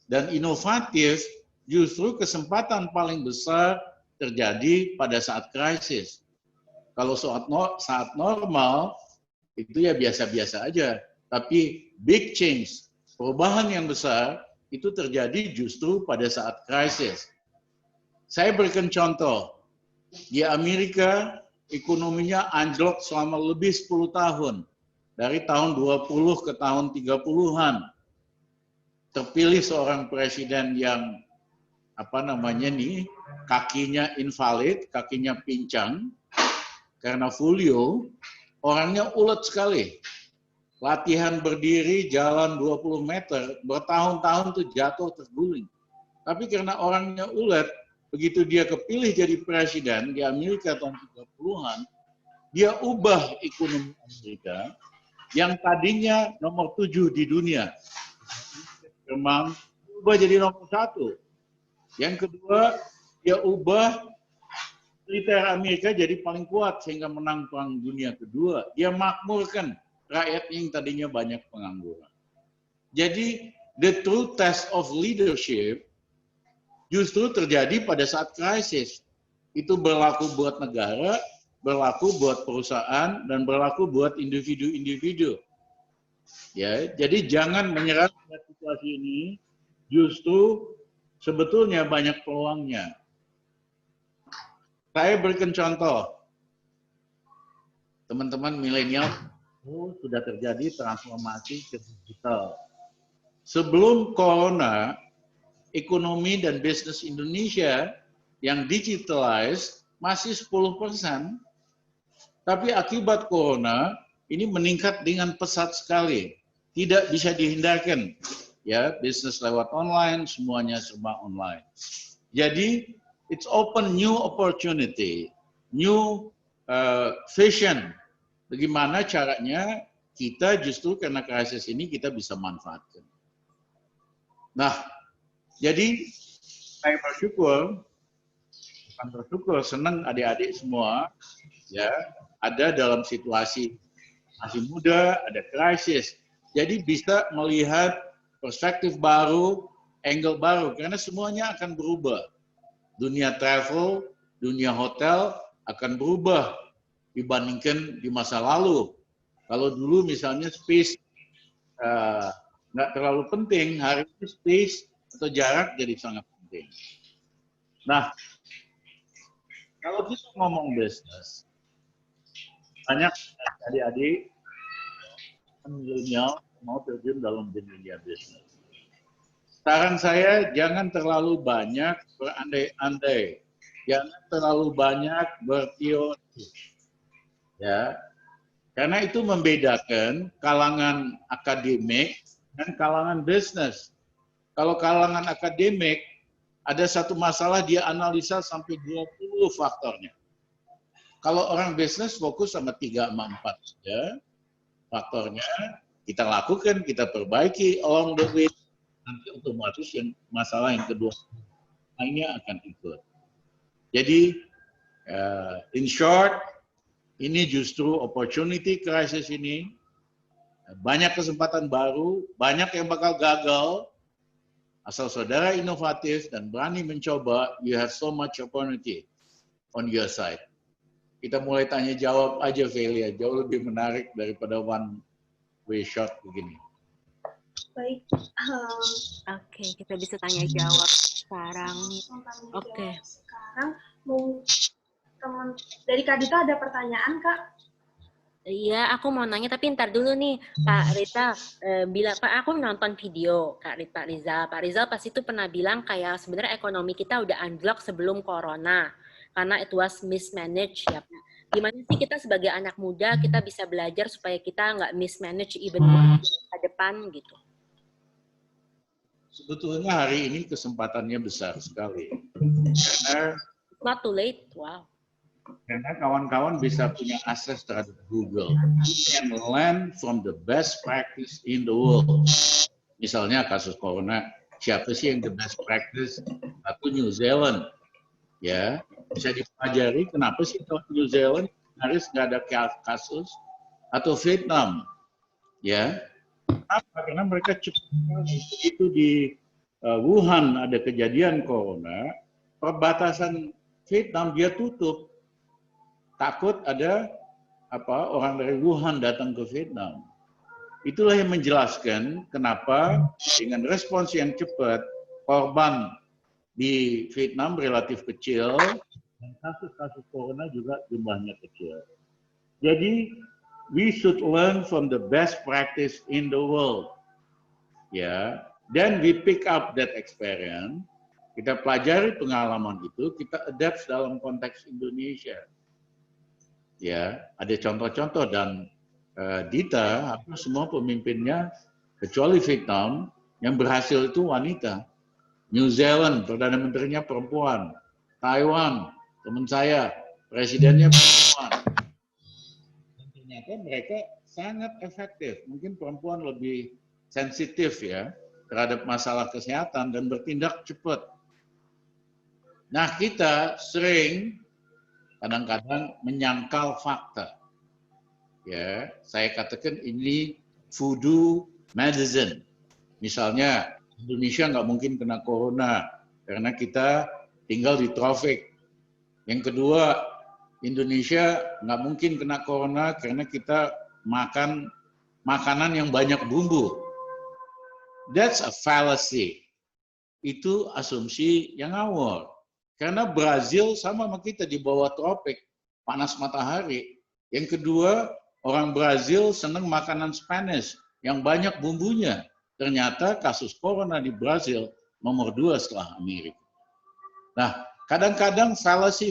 dan inovatif, justru kesempatan paling besar terjadi pada saat krisis. Kalau saat normal, itu ya biasa-biasa aja. Tapi big change, perubahan yang besar, itu terjadi justru pada saat krisis. Saya berikan contoh, di Amerika ekonominya anjlok selama lebih 10 tahun. Dari tahun 20 ke tahun 30-an. Terpilih seorang presiden yang kakinya invalid, kakinya pincang karena polio, orangnya ulet sekali. Latihan berdiri jalan 20 meter, bertahun-tahun tuh jatuh terguling. Tapi karena orangnya ulet, begitu dia kepilih jadi presiden di Amerika tahun 30-an, dia ubah ekonomi Amerika yang tadinya nomor 7 di dunia. Memang ubah jadi nomor 1. Yang kedua, dia ubah militer Amerika jadi paling kuat sehingga menang perang dunia kedua. Dia makmurkan rakyat yang tadinya banyak pengangguran. Jadi, the true test of leadership justru terjadi pada saat krisis. Itu berlaku buat negara, berlaku buat perusahaan, dan berlaku buat individu-individu. Ya, jadi jangan menyerah pada situasi ini, justru sebetulnya banyak peluangnya. Saya berikan contoh, teman-teman milenial sudah terjadi transformasi ke digital. Sebelum corona, ekonomi dan bisnis Indonesia yang digitalized masih 10%, tapi akibat corona ini meningkat dengan pesat sekali. Tidak bisa dihindarkan. Ya, bisnis lewat online, semuanya serba online. Jadi, it's open new opportunity, new vision. Bagaimana caranya kita justru karena krisis ini kita bisa manfaatkan. Nah, jadi saya bersyukur, senang adik-adik semua ya ada dalam situasi masih muda, ada krisis. Jadi bisa melihat perspektif baru, angle baru, karena semuanya akan berubah. Dunia travel, dunia hotel akan berubah dibandingkan di masa lalu. Kalau dulu misalnya space nggak terlalu penting, hari ini space atau jarak jadi sangat penting. Nah, kalau kita ngomong bisnis, banyak adik-adik milenial mau terjun dalam dunia bisnis. Saran saya jangan terlalu banyak berandai-andai, jangan terlalu banyak berteori, ya, karena itu membedakan kalangan akademik dan kalangan bisnis. Kalau kalangan akademik ada satu masalah dia analisa sampai 20 faktornya. Kalau orang bisnis fokus sama 3 sama 4 saja faktornya, kita lakukan, kita perbaiki along the way, nanti otomatis yang masalah yang kedua lainnya akan ikut. Jadi, in short, ini justru opportunity crisis ini, banyak kesempatan baru, banyak yang bakal gagal, asal saudara inovatif dan berani mencoba, you have so much opportunity on your side. Kita mulai tanya jawab aja, Velia, jauh lebih menarik daripada one way shot begini. Baik. Oke, kita bisa tanya jawab sekarang. Oke. Sekarang mau teman dari Kak Dita ada pertanyaan, Kak? Iya, aku mau nanya tapi ntar dulu nih, Pak Rita. Pak, aku nonton video Pak Rizal. Pak Rizal pasti itu pernah bilang kayak sebenarnya ekonomi kita udah unblock sebelum corona karena it was mismanaged ya. Gimana sih kita sebagai anak muda kita bisa belajar supaya kita nggak mismanage even ke depan gitu? Sebetulnya hari ini kesempatannya besar sekali. Karena not too late, wow. Karena kawan-kawan bisa punya akses terhadap Google. You can learn from the best practice in the world. Misalnya kasus corona, siapa sih yang the best practice? Satu New Zealand. Ya, bisa dipelajari kenapa sih kalau New Zealand nyaris nggak ada kasus, atau Vietnam. Ya, kenapa? Karena mereka cepat itu Wuhan ada kejadian corona, perbatasan Vietnam dia tutup. Takut ada orang dari Wuhan datang ke Vietnam. Itulah yang menjelaskan kenapa dengan respons yang cepat korban di Vietnam relatif kecil dan kasus-kasus corona juga jumlahnya kecil. Jadi we should learn from the best practice in the world. Ya, then we pick up that experience. Kita pelajari pengalaman itu, kita adapt dalam konteks Indonesia. Ya, ada contoh-contoh dan Dita, hampir semua pemimpinnya kecuali Vietnam yang berhasil itu wanita. New Zealand, Perdana Menterinya perempuan. Taiwan, teman saya, presidennya perempuan. Dan ternyata mereka sangat efektif. Mungkin perempuan lebih sensitif ya terhadap masalah kesehatan dan bertindak cepat. Nah, kita sering kadang-kadang menyangkal fakta. Ya, saya katakan ini voodoo medicine. Misalnya Indonesia nggak mungkin kena corona karena kita tinggal di tropik. Yang kedua, Indonesia nggak mungkin kena corona karena kita makan makanan yang banyak bumbu. That's a fallacy. Itu asumsi yang ngawur. Karena Brazil sama kita di bawah tropik, panas matahari. Yang kedua, orang Brazil senang makanan Spanish yang banyak bumbunya. Ternyata kasus corona di Brazil nomor 2 setelah Amerika. Nah, kadang-kadang fallacy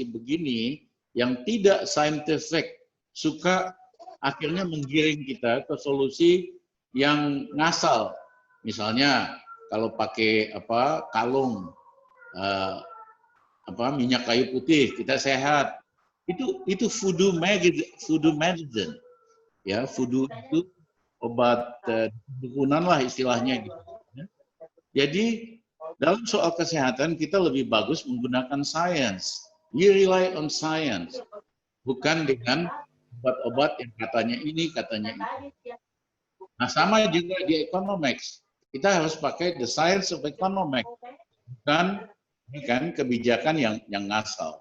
begini yang tidak scientific suka akhirnya menggiring kita ke solusi yang ngasal. Misalnya kalau pakai kalung minyak kayu putih kita sehat. Itu voodoo medicine. Ya, voodoo itu obat dukunan lah istilahnya gitu. Jadi dalam soal kesehatan kita lebih bagus menggunakan science. We rely on science, bukan dengan obat-obat yang katanya ini, katanya itu. Nah, sama juga di economics. Kita harus pakai the science of economics, bukan kebijakan yang ngasal.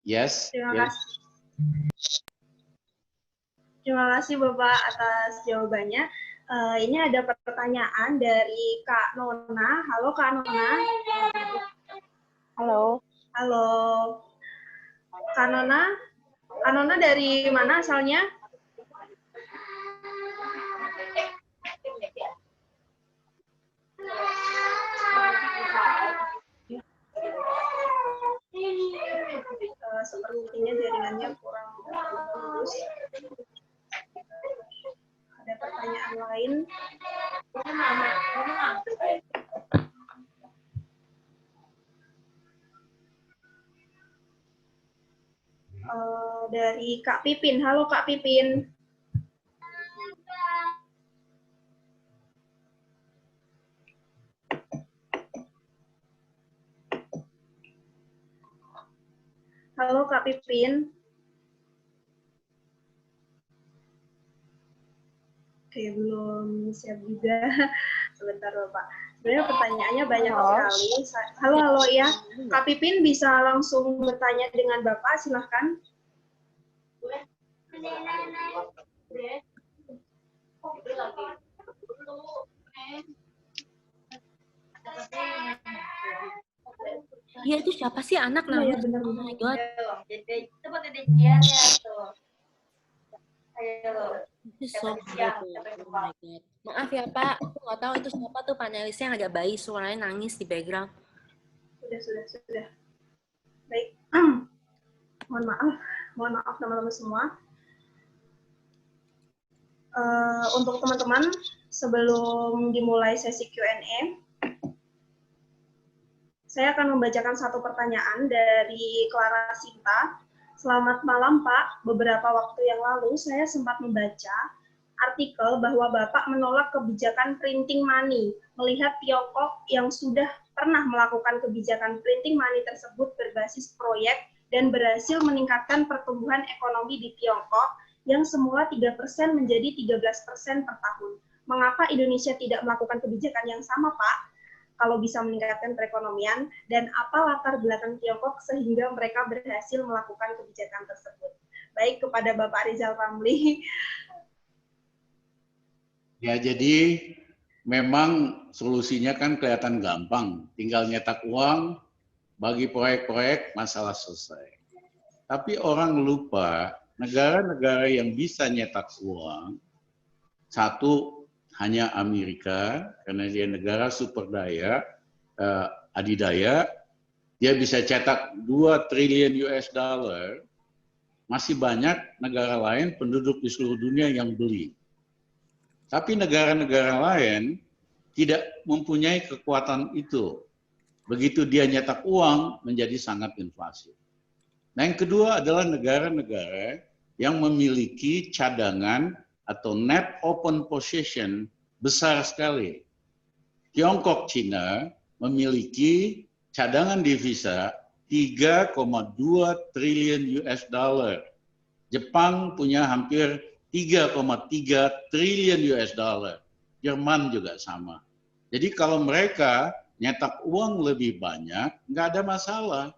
Yes. Terima kasih Bapak atas jawabannya. Ini ada pertanyaan dari Kak Nona. Halo Kak Nona. Halo. Halo. Kak Nona dari mana asalnya? Sepertinya jaringannya kurang bagus. Ada pertanyaan lain? Dari Kak Pipin. Halo Kak Pipin. Halo Kak Pipin. Oke, belum siap juga. Sebentar Bapak. Sebenarnya pertanyaannya banyak sekali. Halo ya. Kak Pipin bisa langsung bertanya dengan Bapak, silahkan. Iya, itu siapa sih anak namanya? Ya, benar. Oh my God. So oh my God. Maaf ya Pak, aku nggak tahu itu siapa tuh panelisnya yang agak bayi, suaranya nangis di background. Sudah. Baik. Mohon maaf teman-teman semua. Untuk teman-teman, sebelum dimulai sesi Q&A, saya akan membacakan satu pertanyaan dari Clara Sinta. Selamat malam Pak, beberapa waktu yang lalu saya sempat membaca artikel bahwa Bapak menolak kebijakan printing money, melihat Tiongkok yang sudah pernah melakukan kebijakan printing money tersebut berbasis proyek dan berhasil meningkatkan pertumbuhan ekonomi di Tiongkok yang semula 3% menjadi 13% per tahun. Mengapa Indonesia tidak melakukan kebijakan yang sama, Pak, kalau bisa meningkatkan perekonomian, dan apa latar belakang Tiongkok sehingga mereka berhasil melakukan kebijakan tersebut? Baik, kepada Bapak Rizal Ramli. Ya, jadi memang solusinya kan kelihatan gampang, tinggal nyetak uang, bagi proyek-proyek, masalah selesai. Tapi orang lupa, negara-negara yang bisa nyetak uang, satu hanya Amerika, karena dia negara super daya, adidaya, dia bisa cetak 2 triliun US dollar, masih banyak negara lain penduduk di seluruh dunia yang beli. Tapi negara-negara lain tidak mempunyai kekuatan itu. Begitu dia nyetak uang, menjadi sangat inflasi. Nah, yang kedua adalah negara-negara yang memiliki cadangan atau net open position besar sekali. Tiongkok, Cina memiliki cadangan devisa 3,2 triliun US dollar. Jepang punya hampir 3,3 triliun US dollar. Jerman juga sama. Jadi kalau mereka nyetak uang lebih banyak, nggak ada masalah.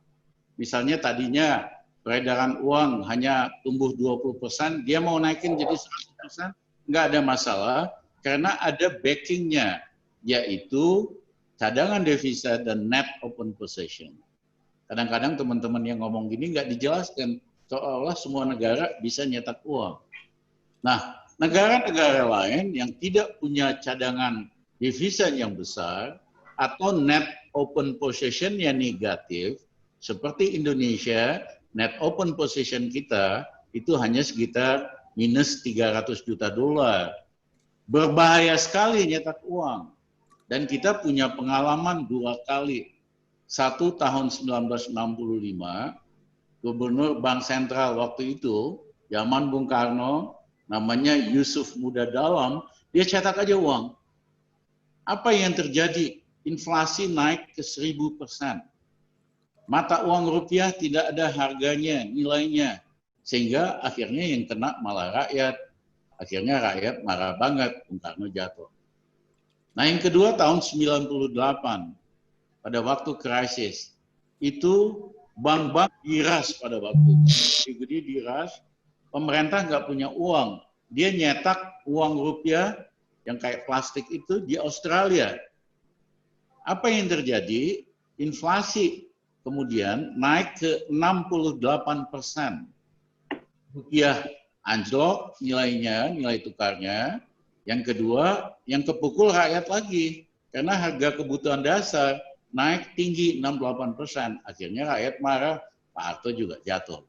Misalnya tadinya peredaran uang hanya tumbuh 20%, dia mau naikin jadi 100%, nggak ada masalah, karena ada backingnya, yaitu cadangan devisa dan net open position. Kadang-kadang teman-teman yang ngomong gini nggak dijelaskan, seolah semua negara bisa nyetak uang. Nah, negara-negara lain yang tidak punya cadangan devisa yang besar, atau net open position yang negatif, seperti Indonesia, net open position kita itu hanya sekitar minus 300 juta dolar. Berbahaya sekali nyetak uang. Dan kita punya pengalaman 2 kali. Satu tahun 1965, Gubernur Bank Sentral waktu itu, zaman Bung Karno, namanya Yusuf Muda Dalam, dia cetak aja uang. Apa yang terjadi? Inflasi naik ke 1000%. Mata uang rupiah tidak ada harganya, nilainya. Sehingga akhirnya yang kena malah rakyat. Akhirnya rakyat marah banget, Bung Karno jatuh. Nah, yang kedua tahun 98, pada waktu krisis, itu bank-bank diras pada waktu itu. Gede diras, pemerintah nggak punya uang. Dia nyetak uang rupiah yang kayak plastik itu di Australia. Apa yang terjadi? Inflasi kemudian naik ke 68%. Rupiah anjlok nilainya, nilai tukarnya. Yang kedua, yang kepukul rakyat lagi. Karena harga kebutuhan dasar naik tinggi 68%. Akhirnya rakyat marah, Pak Harto juga jatuh.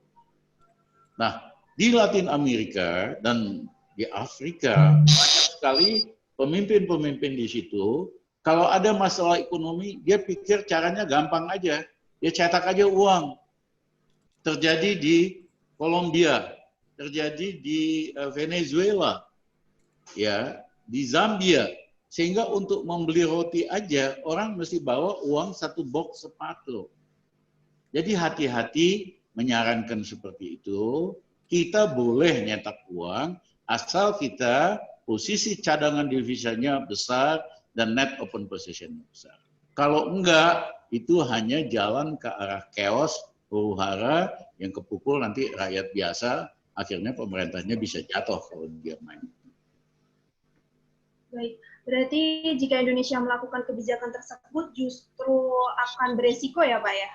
Nah, di Latin Amerika dan di Afrika, banyak sekali pemimpin-pemimpin di situ. Kalau ada masalah ekonomi, dia pikir caranya gampang aja. Dia cetak aja uang. Terjadi di Kolombia, terjadi di Venezuela, ya, di Zambia. Sehingga untuk membeli roti aja, orang mesti bawa uang 1 box sepatu. Jadi hati-hati menyarankan seperti itu. Kita boleh nyetak uang, asal kita posisi cadangan devisanya besar, dan net open position besar. Kalau enggak, itu hanya jalan ke arah chaos, huru-hara, yang kepukul nanti rakyat biasa, akhirnya pemerintahnya bisa jatuh kalau dia main. Baik, berarti jika Indonesia melakukan kebijakan tersebut justru akan beresiko ya Pak ya?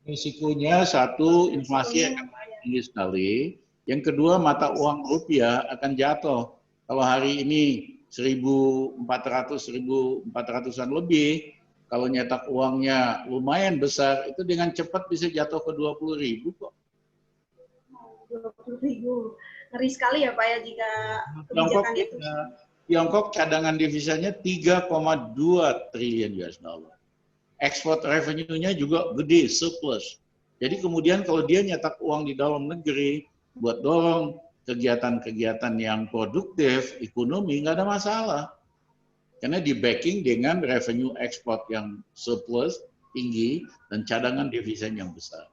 Risikonya satu, inflasi akan tinggi sekali. Yang kedua, mata uang rupiah akan jatuh. Kalau hari ini 1.400-1.400-an lebih, kalau nyetak uangnya lumayan besar, itu dengan cepat bisa jatuh ke 20.000 kok. 20.000, ngeri sekali ya Pak ya jika kebijakan itu. Tiongkok cadangan devisanya 3,2 triliun US dollar. Ekspor revenue-nya juga gede, surplus. Jadi kemudian kalau dia nyetak uang di dalam negeri, buat dorong kegiatan-kegiatan yang produktif, ekonomi, nggak ada masalah. Karena di backing dengan revenue ekspor yang surplus, tinggi, dan cadangan devisa yang besar.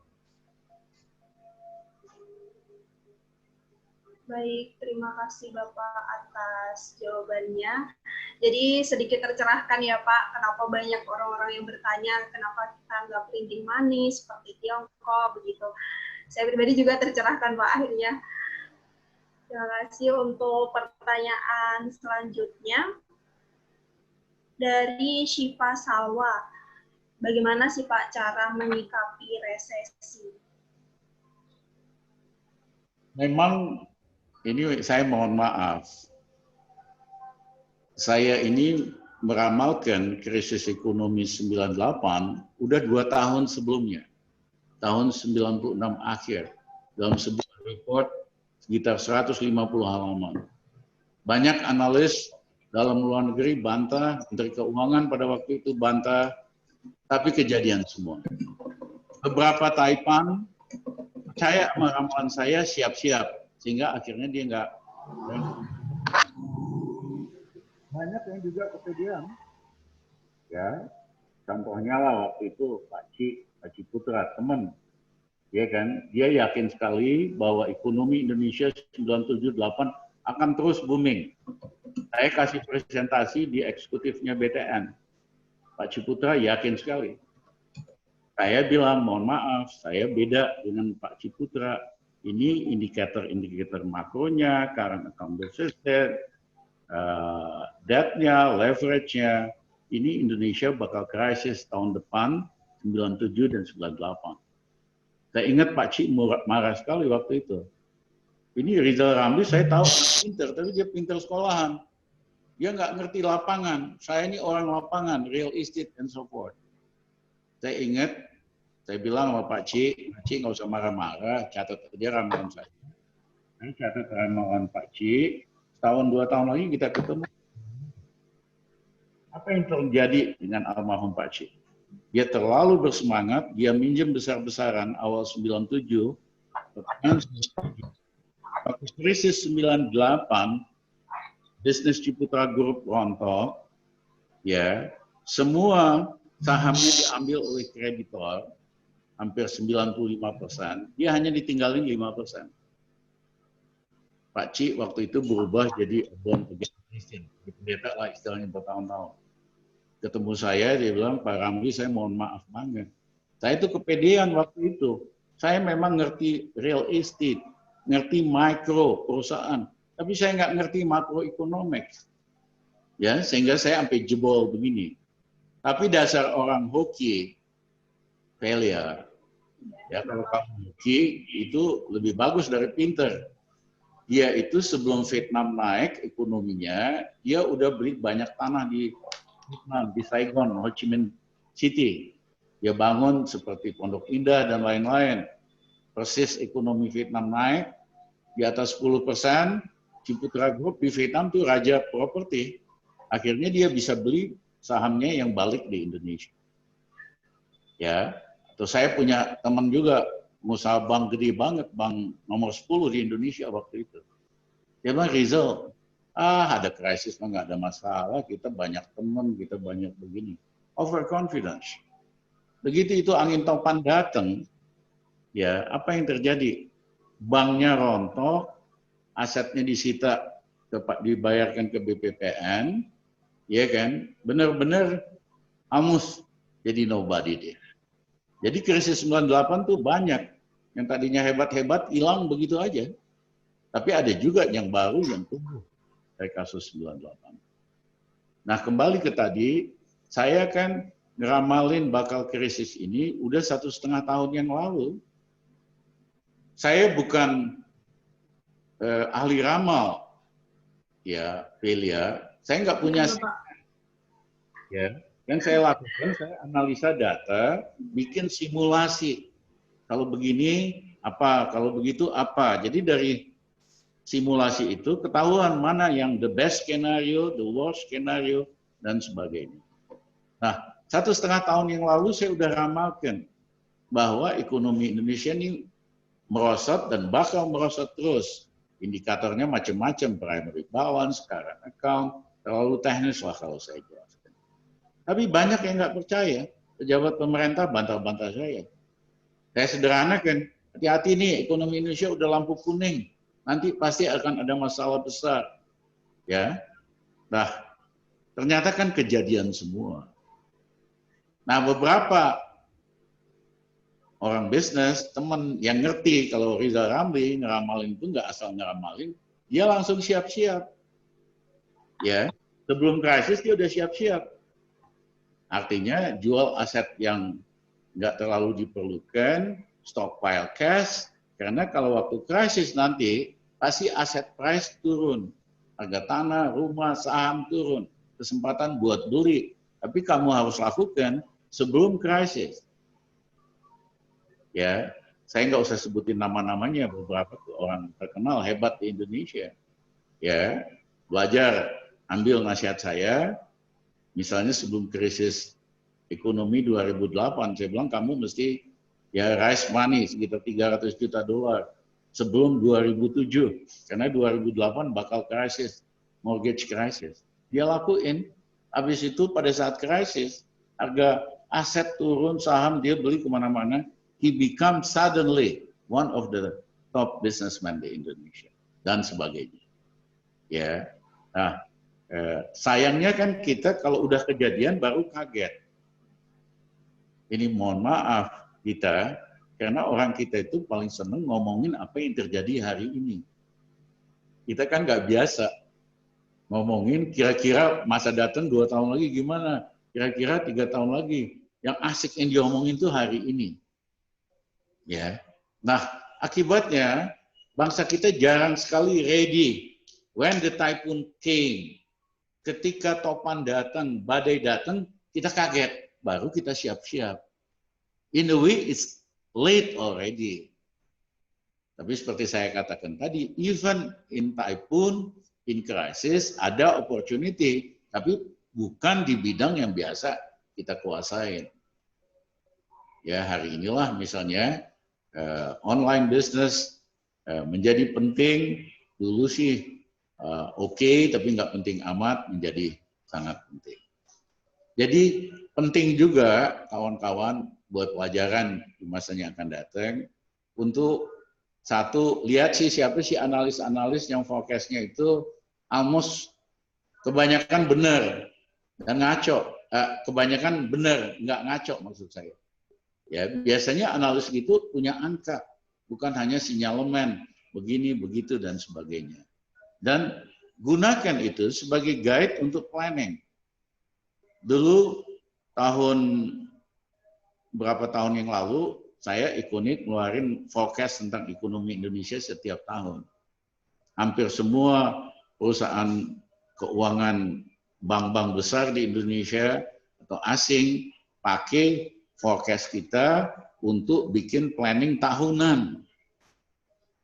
Baik, terima kasih Bapak atas jawabannya. Jadi sedikit tercerahkan ya Pak, kenapa banyak orang-orang yang bertanya kenapa kita nggak printing money seperti Tiongkok begitu. Saya pribadi juga tercerahkan Pak akhirnya. Terima kasih untuk pertanyaan selanjutnya dari Syifa Salwa. Bagaimana sih Pak cara menyikapi resesi? Memang ini saya mohon maaf. Saya ini meramalkan krisis ekonomi 98 udah 2 tahun sebelumnya. Tahun 96 akhir. Dalam sebuah report sekitar 150 halaman. Banyak analis dalam luar negeri bantah, Menteri Keuangan pada waktu itu bantah, tapi kejadian semua. Beberapa taipan percaya sama ramalan saya siap-siap, sehingga akhirnya dia nggak. Banyak yang juga kepedean. Ya, contohnya lah waktu itu Pak Ciputra, teman. Ya kan, dia yakin sekali bahwa ekonomi Indonesia 97-8 akan terus booming. Saya kasih presentasi di eksekutifnya BTN. Pak Ciputra yakin sekali. Saya bilang, mohon maaf, saya beda dengan Pak Ciputra. Ini indikator-indikator makronya, current account deficit, debt-nya, leverage-nya. Ini Indonesia bakal krisis tahun depan, 97 dan 98. Saya ingat Pak Cik marah sekali waktu itu. Ini Rizal Ramli saya tahu pinter, tapi dia pinter sekolahan. Dia nggak ngerti lapangan. Saya ini orang lapangan, real estate and so forth. Saya ingat, saya bilang sama Pak Cik nggak usah marah-marah, catat aja ramalan saya. Saya catat ramalan Pak Cik, setahun 2 tahun lagi kita ketemu. Apa yang terjadi dengan almarhum Pak Cik? Dia terlalu bersemangat, dia minjem besar-besaran awal 97, waktu krisis 98, bisnis Ciputra Group rontok, ya, semua sahamnya diambil oleh kreditor, hampir 95%, dia hanya ditinggalin 5%. Pak Cik waktu itu berubah jadi bond against pendeta lah istilahnya bertahun-tahun. Ketemu saya, dia bilang, Pak Ramli, saya mohon maaf banget. Saya itu kepedean waktu itu. Saya memang ngerti real estate, ngerti micro perusahaan, tapi saya nggak ngerti makroeconomics. Ya, sehingga saya sampai jebol begini. Tapi dasar orang hoki, failure. Ya, kalau kamu hoki, itu lebih bagus dari pinter. Dia itu sebelum Vietnam naik ekonominya, dia udah beli banyak tanah di Vietnam, di Saigon, Ho Chi Minh City. Dia bangun seperti Pondok Indah dan lain-lain. Persis ekonomi Vietnam naik, di atas 10%, Ciputra Group di Vietnam itu raja properti. Akhirnya dia bisa beli sahamnya yang balik di Indonesia. Ya, terus saya punya teman juga, usaha bank gede banget, bank nomor 10 di Indonesia waktu itu. Dia bilang, Rizal, ada krisis, nggak ada masalah, kita banyak teman, kita banyak begini. Overconfidence. Begitu itu angin topan datang, ya apa yang terjadi? Banknya rontok, asetnya disita, dibayarkan ke BPPN, ya kan? Benar-benar hangus, jadi nobody dia. Jadi krisis 98 tuh banyak. Yang tadinya hebat-hebat hilang begitu aja. Tapi ada juga yang baru yang tumbuh dari kasus 98. Nah kembali ke tadi, saya kan ngeramalin bakal krisis ini udah 1,5 tahun yang lalu. Saya bukan ahli ramal, ya Velia. Saya nggak punya. Ya, yang saya lakukan, saya analisa data, bikin simulasi. Kalau begini apa, kalau begitu apa. Jadi dari simulasi itu ketahuan mana yang the best scenario, the worst scenario, dan sebagainya. Nah, 1,5 tahun yang lalu saya udah ramalkan bahwa ekonomi Indonesia ini merosot dan bakal merosot terus. Indikatornya macam-macam, primary balance, current account, terlalu teknis lah kalau saya jelaskan. Tapi banyak yang nggak percaya, pejabat pemerintah bantah-bantah saya. Saya sederhanakan, hati-hati nih ekonomi Indonesia udah lampu kuning. nanti pasti akan ada masalah besar. Ya, nah ternyata kan kejadian semua. Nah beberapa orang bisnis, teman yang ngerti kalau Rizal Ramli ngeramalin itu nggak asal ngeramalin, dia langsung siap-siap. Ya, sebelum krisis dia udah siap-siap. Artinya jual aset yang nggak terlalu diperlukan, stockpile cash, karena kalau waktu krisis nanti pasti aset price turun. Harga tanah, rumah, saham turun. Kesempatan buat beli. Tapi kamu harus lakukan sebelum krisis. Ya, saya nggak usah sebutin nama-namanya, beberapa orang terkenal hebat di Indonesia. Ya, belajar, ambil nasihat saya. Misalnya sebelum krisis ekonomi 2008, saya bilang kamu mesti ya raise money sekitar 300 juta dolar sebelum 2007, karena 2008 bakal krisis, mortgage crisis. Dia lakuin, habis itu pada saat krisis, harga aset turun, saham dia beli kemana-mana, he become suddenly one of the top businessman di Indonesia, dan sebagainya. Ya, nah sayangnya kan kita kalau udah kejadian baru kaget. Ini mohon maaf kita, karena orang kita itu paling seneng ngomongin apa yang terjadi hari ini. Kita kan nggak biasa ngomongin kira-kira masa datang 2 tahun lagi gimana, kira-kira 3 tahun lagi. Yang asik yang diomongin tuh hari ini. Ya, nah akibatnya bangsa kita jarang sekali ready when the typhoon came. Ketika topan datang, badai datang, kita kaget, baru kita siap-siap. In a way, it's late already. Tapi seperti saya katakan tadi, even in typhoon, in crisis, ada opportunity, tapi bukan di bidang yang biasa kita kuasain. Ya, hari inilah misalnya online business menjadi penting. Dulu sih oke, tapi nggak penting amat, menjadi sangat penting. Jadi penting juga kawan-kawan buat pelajaran di masa yang akan datang untuk satu, lihat sih siapa sih analis-analis yang forecast-nya itu almost kebanyakan benar dan ngaco. Kebanyakan benar, nggak ngaco maksud saya. Ya, biasanya analis itu punya angka, bukan hanya sinyalemen, begini, begitu, dan sebagainya. Dan gunakan itu sebagai guide untuk planning. Dulu berapa tahun yang lalu, saya Econik ngeluarin forecast tentang ekonomi Indonesia setiap tahun. Hampir semua perusahaan keuangan bank-bank besar di Indonesia atau asing pakai forecast kita untuk bikin planning tahunan.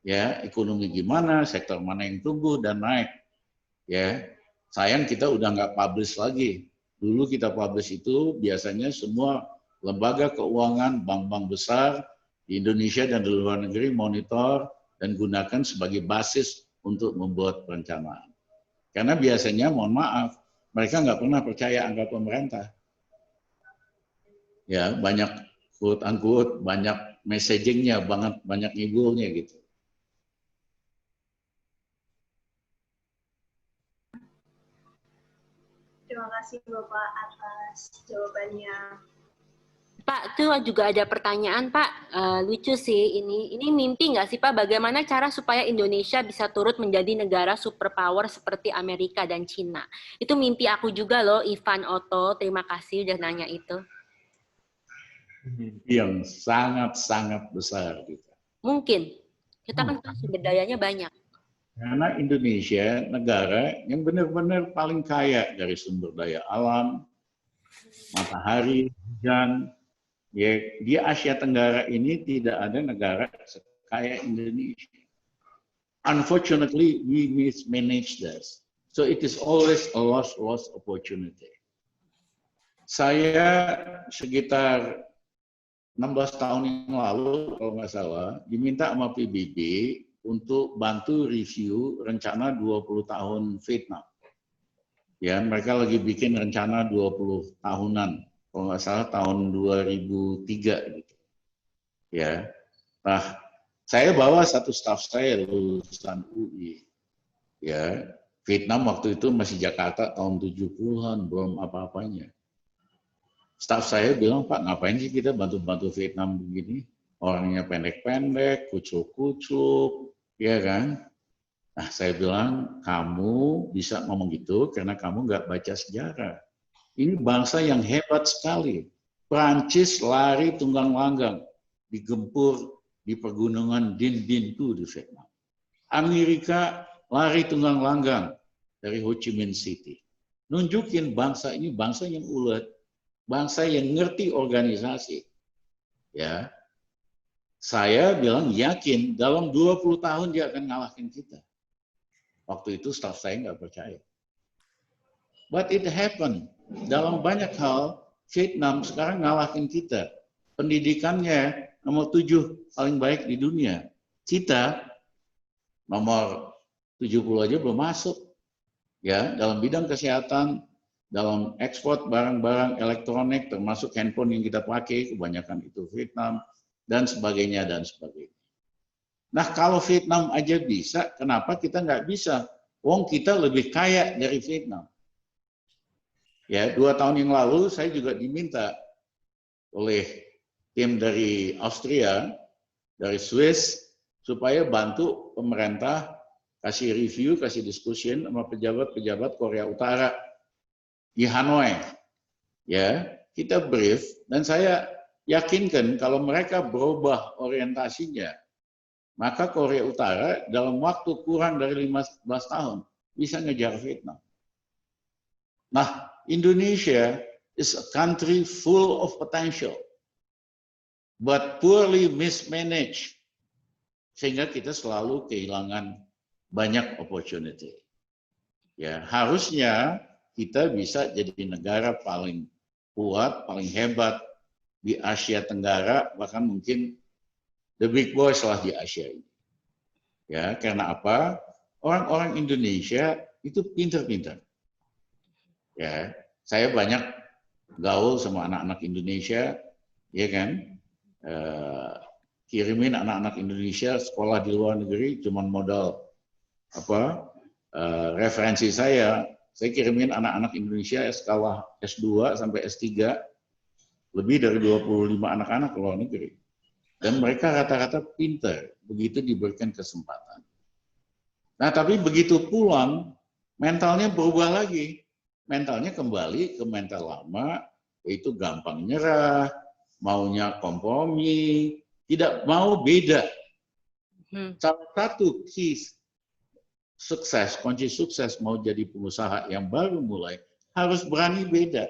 Ya, ekonomi gimana, sektor mana yang tumbuh dan naik. Ya, sayang kita udah nggak publish lagi. Dulu kita publish itu biasanya semua lembaga keuangan, bank-bank besar di Indonesia dan di luar negeri monitor dan gunakan sebagai basis untuk membuat perencanaan. Karena biasanya, mohon maaf, mereka nggak pernah percaya angka pemerintah. Ya, banyak quote-unquote, banyak messaging-nya, banyak ngibulnya gitu. Terima kasih Bapak atas jawabannya. Pak, tuh juga ada pertanyaan Pak, lucu sih ini. Ini mimpi nggak sih Pak, bagaimana cara supaya Indonesia bisa turut menjadi negara superpower seperti Amerika dan Cina? Itu mimpi aku juga loh, Ivan Otto, terima kasih udah nanya itu. Mimpi yang sangat-sangat besar gitu. Mungkin, kita kan sumber dayanya banyak. Karena Indonesia negara yang benar-benar paling kaya dari sumber daya alam, matahari, hujan. Ya, di Asia Tenggara ini tidak ada negara sekaya Indonesia. Unfortunately, we mismanage this. So it is always a lost opportunity. Saya sekitar 16 tahun yang lalu, kalau nggak salah, diminta sama PBB untuk bantu review rencana 20 tahun Vietnam. Ya, mereka lagi bikin rencana 20 tahunan. Kalau nggak salah tahun 2003 gitu. Ya. Nah, Saya bawa satu staf saya lulusan UI. Ya, Vietnam waktu itu masih Jakarta tahun 70-an, belum apa-apanya. Staf saya bilang, Pak, ngapain sih kita bantu-bantu Vietnam begini? Orangnya pendek-pendek, kucuk-kucuk, ya kan? Nah, saya bilang, kamu bisa ngomong gitu karena kamu nggak baca sejarah. Ini bangsa yang hebat sekali. Prancis lari tunggang langgang, digempur di pegunungan Dinh Dinh itu di Vietnam. Amerika lari tunggang langgang dari Ho Chi Minh City. Nunjukin bangsa ini bangsa yang ulet, bangsa yang ngerti organisasi. Ya, saya bilang yakin dalam 20 tahun dia akan ngalahkin kita. Waktu itu staf saya nggak percaya. But it happened. Dalam banyak hal, Vietnam sekarang ngalahkin kita. Pendidikannya nomor 7 paling baik di dunia. Kita nomor 70 aja belum masuk. Ya, dalam bidang kesehatan, dalam ekspor barang-barang elektronik, termasuk handphone yang kita pakai, kebanyakan itu Vietnam, dan sebagainya, dan sebagainya. Nah, kalau Vietnam aja bisa, kenapa kita nggak bisa? Wong kita lebih kaya dari Vietnam. Ya, 2 tahun yang lalu saya juga diminta oleh tim dari Austria, dari Swiss, supaya bantu pemerintah kasih review, kasih discussion sama pejabat-pejabat Korea Utara di Hanoi. Ya, kita brief dan saya yakinkan kalau mereka berubah orientasinya, maka Korea Utara dalam waktu kurang dari 15 tahun bisa ngejar Vietnam. Nah, Indonesia is a country full of potential, but poorly mismanaged, sehingga kita selalu kehilangan banyak opportunity. Ya, harusnya kita bisa jadi negara paling kuat, paling hebat di Asia Tenggara, bahkan mungkin the big boys lah di Asia ini. Ya, karena apa? Orang-orang Indonesia itu pintar-pintar. Ya, saya banyak gaul sama anak-anak Indonesia, ya kan? Kirimin anak-anak Indonesia sekolah di luar negeri cuman modal referensi saya kirimin anak-anak Indonesia sekolah S2 sampai S3 lebih dari 25 anak-anak ke luar negeri. Dan mereka rata-rata pintar begitu diberikan kesempatan. Nah, tapi begitu pulang mentalnya berubah lagi. Mentalnya kembali ke mental lama, yaitu gampang nyerah, maunya kompromi, tidak mau beda. Salah satu kunci sukses mau jadi pengusaha yang baru mulai, harus berani beda.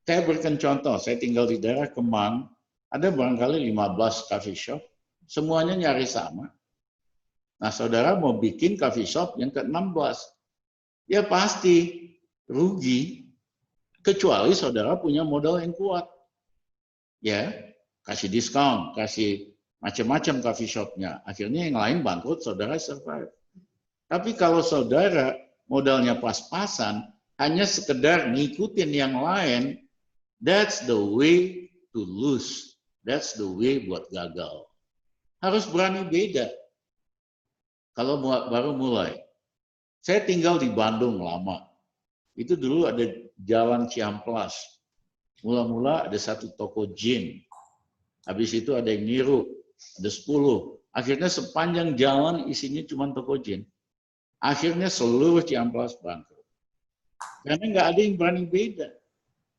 Saya berikan contoh, saya tinggal di daerah Kemang, ada barangkali 15 coffee shop, semuanya nyaris sama. Nah, saudara mau bikin coffee shop yang ke-16, ya pasti rugi, kecuali saudara punya modal yang kuat. Ya, kasih diskon, kasih macam-macam coffee shopnya. Akhirnya yang lain bangkrut, saudara survive. Tapi kalau saudara modalnya pas-pasan, hanya sekedar ngikutin yang lain, that's the way to lose. That's the way buat gagal. Harus berani beda. Kalau baru mulai. Saya tinggal di Bandung lama. Itu dulu ada Jalan Ciamplas. Mula-mula ada satu toko gin. Habis itu ada yang niru, ada 10. Akhirnya sepanjang jalan isinya cuma toko gin. Akhirnya seluruh Ciamplas bangkrut. Karena nggak ada yang berani beda.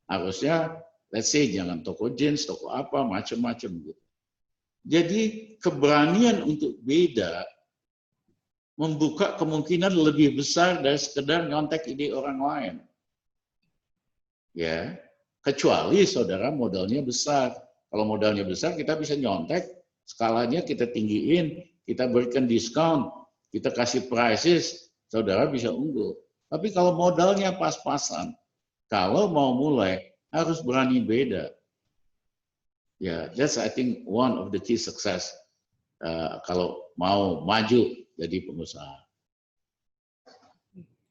Harusnya, let's say, jangan toko jeans, toko apa, macam-macam gitu. Jadi keberanian untuk beda membuka kemungkinan lebih besar dari sekedar nyontek ide orang lain. Ya, kecuali saudara modalnya besar. Kalau modalnya besar, kita bisa nyontek, skalanya kita tinggiin, kita berikan diskon, kita kasih prices, saudara bisa unggul. Tapi kalau modalnya pas-pasan, kalau mau mulai, harus berani beda. Ya, that's I think one of the key success kalau mau maju jadi pengusaha.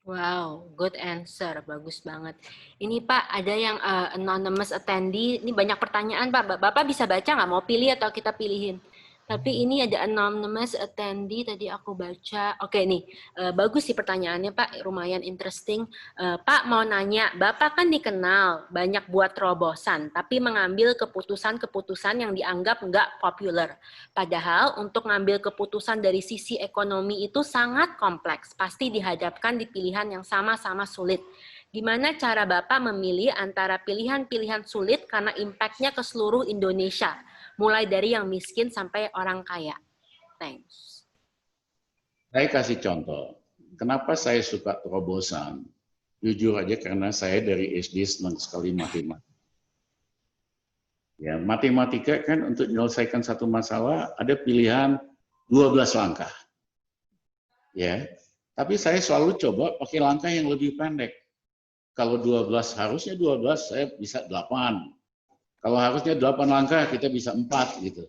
Wow, good answer, bagus banget. Ini Pak, ada yang anonymous attendee, ini banyak pertanyaan Pak. Bapak bisa baca nggak? Mau pilih atau kita pilihin? Tapi ini ada anonymous attendee tadi aku baca. Oke nih, bagus sih pertanyaannya Pak, lumayan interesting. Pak mau nanya, Bapak kan dikenal banyak buat terobosan, tapi mengambil keputusan-keputusan yang dianggap nggak populer. Padahal untuk ngambil keputusan dari sisi ekonomi itu sangat kompleks, pasti dihadapkan di pilihan yang sama-sama sulit. Gimana cara Bapak memilih antara pilihan-pilihan sulit karena impact-nya ke seluruh Indonesia? Mulai dari yang miskin sampai orang kaya. Thanks. Saya kasih contoh. Kenapa saya suka terobosan? Jujur aja karena saya dari SD senang sekali matematika. Ya, matematika kan untuk menyelesaikan satu masalah ada pilihan 12 langkah. Ya. Tapi saya selalu coba pakai langkah yang lebih pendek. Kalau 12 harusnya 12, saya bisa 8. Kalau harusnya 8 langkah, kita bisa 4 gitu.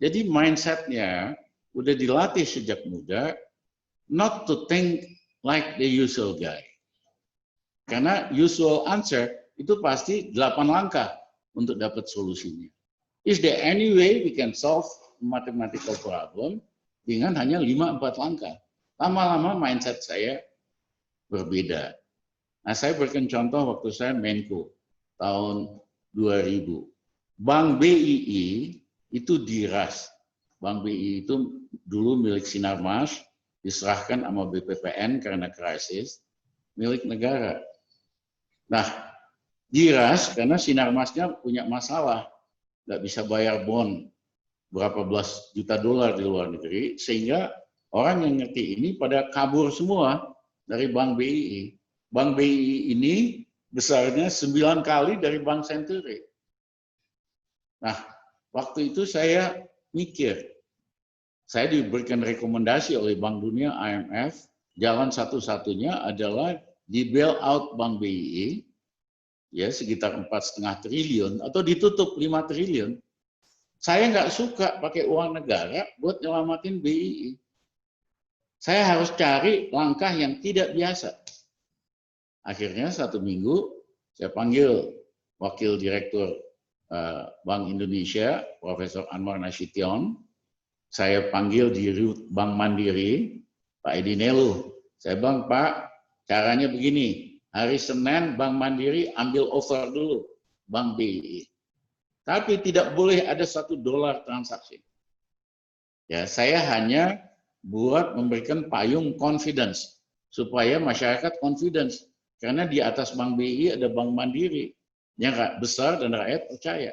Jadi mindset-nya udah dilatih sejak muda, not to think like the usual guy. Karena usual answer itu pasti 8 langkah untuk dapat solusinya. Is there any way we can solve mathematical problem dengan hanya 5-4 langkah? Lama-lama mindset saya berbeda. Nah, saya berikan contoh waktu saya Menko tahun 2000. Bank BII itu diras. Bank BII itu dulu milik Sinarmas, diserahkan sama BPPN karena krisis, milik negara. Nah, diras karena Sinarmasnya punya masalah, nggak bisa bayar bond berapa belas juta dolar di luar negeri, sehingga orang yang ngerti ini pada kabur semua dari Bank BII. Bank BII ini besarnya 9 kali dari Bank Century. Nah, waktu itu saya mikir, saya diberikan rekomendasi oleh Bank Dunia, IMF, jalan satu-satunya adalah di bail out Bank BII, ya sekitar 4,5 triliun, atau ditutup 5 triliun. Saya nggak suka pakai uang negara buat nyelamatin BII. Saya harus cari langkah yang tidak biasa. Akhirnya 1 minggu, saya panggil Wakil Direktur Bank Indonesia, Profesor Anwar Nasution. Saya panggil di Bank Mandiri, Pak Edi Nelu. Saya bilang, Pak, caranya begini, hari Senin Bank Mandiri ambil over dulu Bank BII. Tapi tidak boleh ada $1 transaksi. Ya, saya hanya buat memberikan payung confidence, supaya masyarakat confidence. Karena di atas Bank BII ada Bank Mandiri yang besar dan rakyat percaya.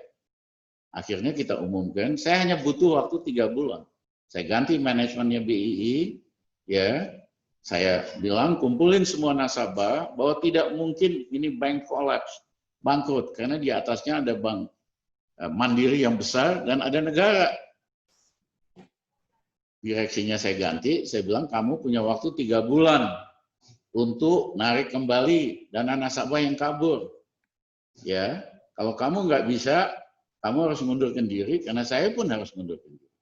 Akhirnya kita umumkan, saya hanya butuh waktu 3 bulan. Saya ganti manajemennya BII, ya. Saya bilang kumpulin semua nasabah bahwa tidak mungkin ini bank collapse, bangkrut, karena di atasnya ada Bank Mandiri yang besar dan ada negara. Direksinya saya ganti, saya bilang kamu punya waktu 3 bulan untuk narik kembali dana nasabah yang kabur. Ya, kalau kamu nggak bisa, kamu harus mundurkan diri, karena saya pun harus mundurkan diri.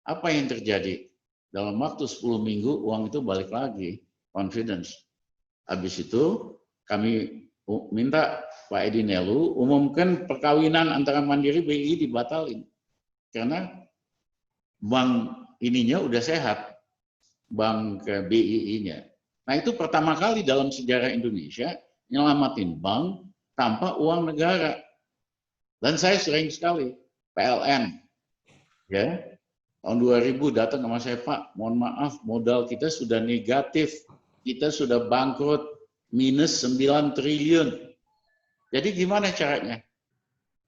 Apa yang terjadi? Dalam waktu 10 minggu, uang itu balik lagi, confidence. Habis itu, kami minta Pak Edi Nelu umumkan perkawinan antara Mandiri BII dibatalin. Karena bank ininya udah sehat, bank BII-nya. Nah, itu pertama kali dalam sejarah Indonesia nyelamatin bank tanpa uang negara. Dan saya sering sekali PLN, ya, tahun 2000 datang sama saya, Pak, mohon maaf modal kita sudah negatif, kita sudah bangkrut, minus 9 triliun. Jadi gimana caranya?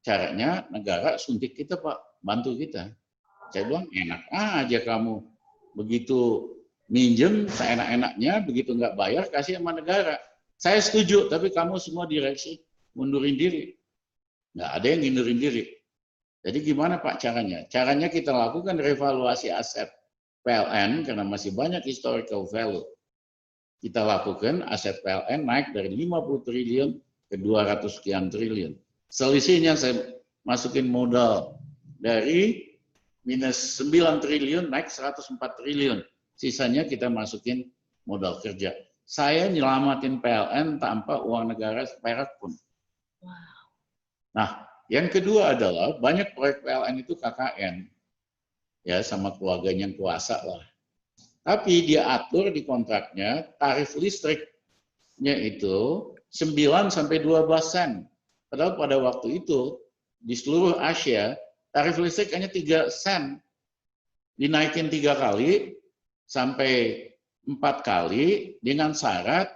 Caranya negara suntik kita, Pak, bantu kita. Saya bilang enak aja kamu, begitu minjem seenak-enaknya, begitu nggak bayar kasih sama negara. Saya setuju, tapi kamu semua direksi mundurin diri. Nggak ada yang ngundurin diri. Jadi gimana Pak caranya? Caranya kita lakukan revaluasi aset PLN karena masih banyak historical value. Kita lakukan aset PLN naik dari 50 triliun ke 200 sekian triliun. Selisihnya saya masukin modal dari minus 9 triliun naik 104 triliun. Sisanya kita masukin modal kerja. Saya nyelamatin PLN tanpa uang negara seperak pun. Nah, yang kedua adalah banyak proyek PLN itu KKN. ya sama keluarganya yang kuasa lah. Tapi dia atur di kontraknya tarif listriknya itu 9 sampai 12 sen. Padahal pada waktu itu di seluruh Asia tarif listrik hanya 3 sen. Dinaikin 3 kali sampai 4 kali dengan syarat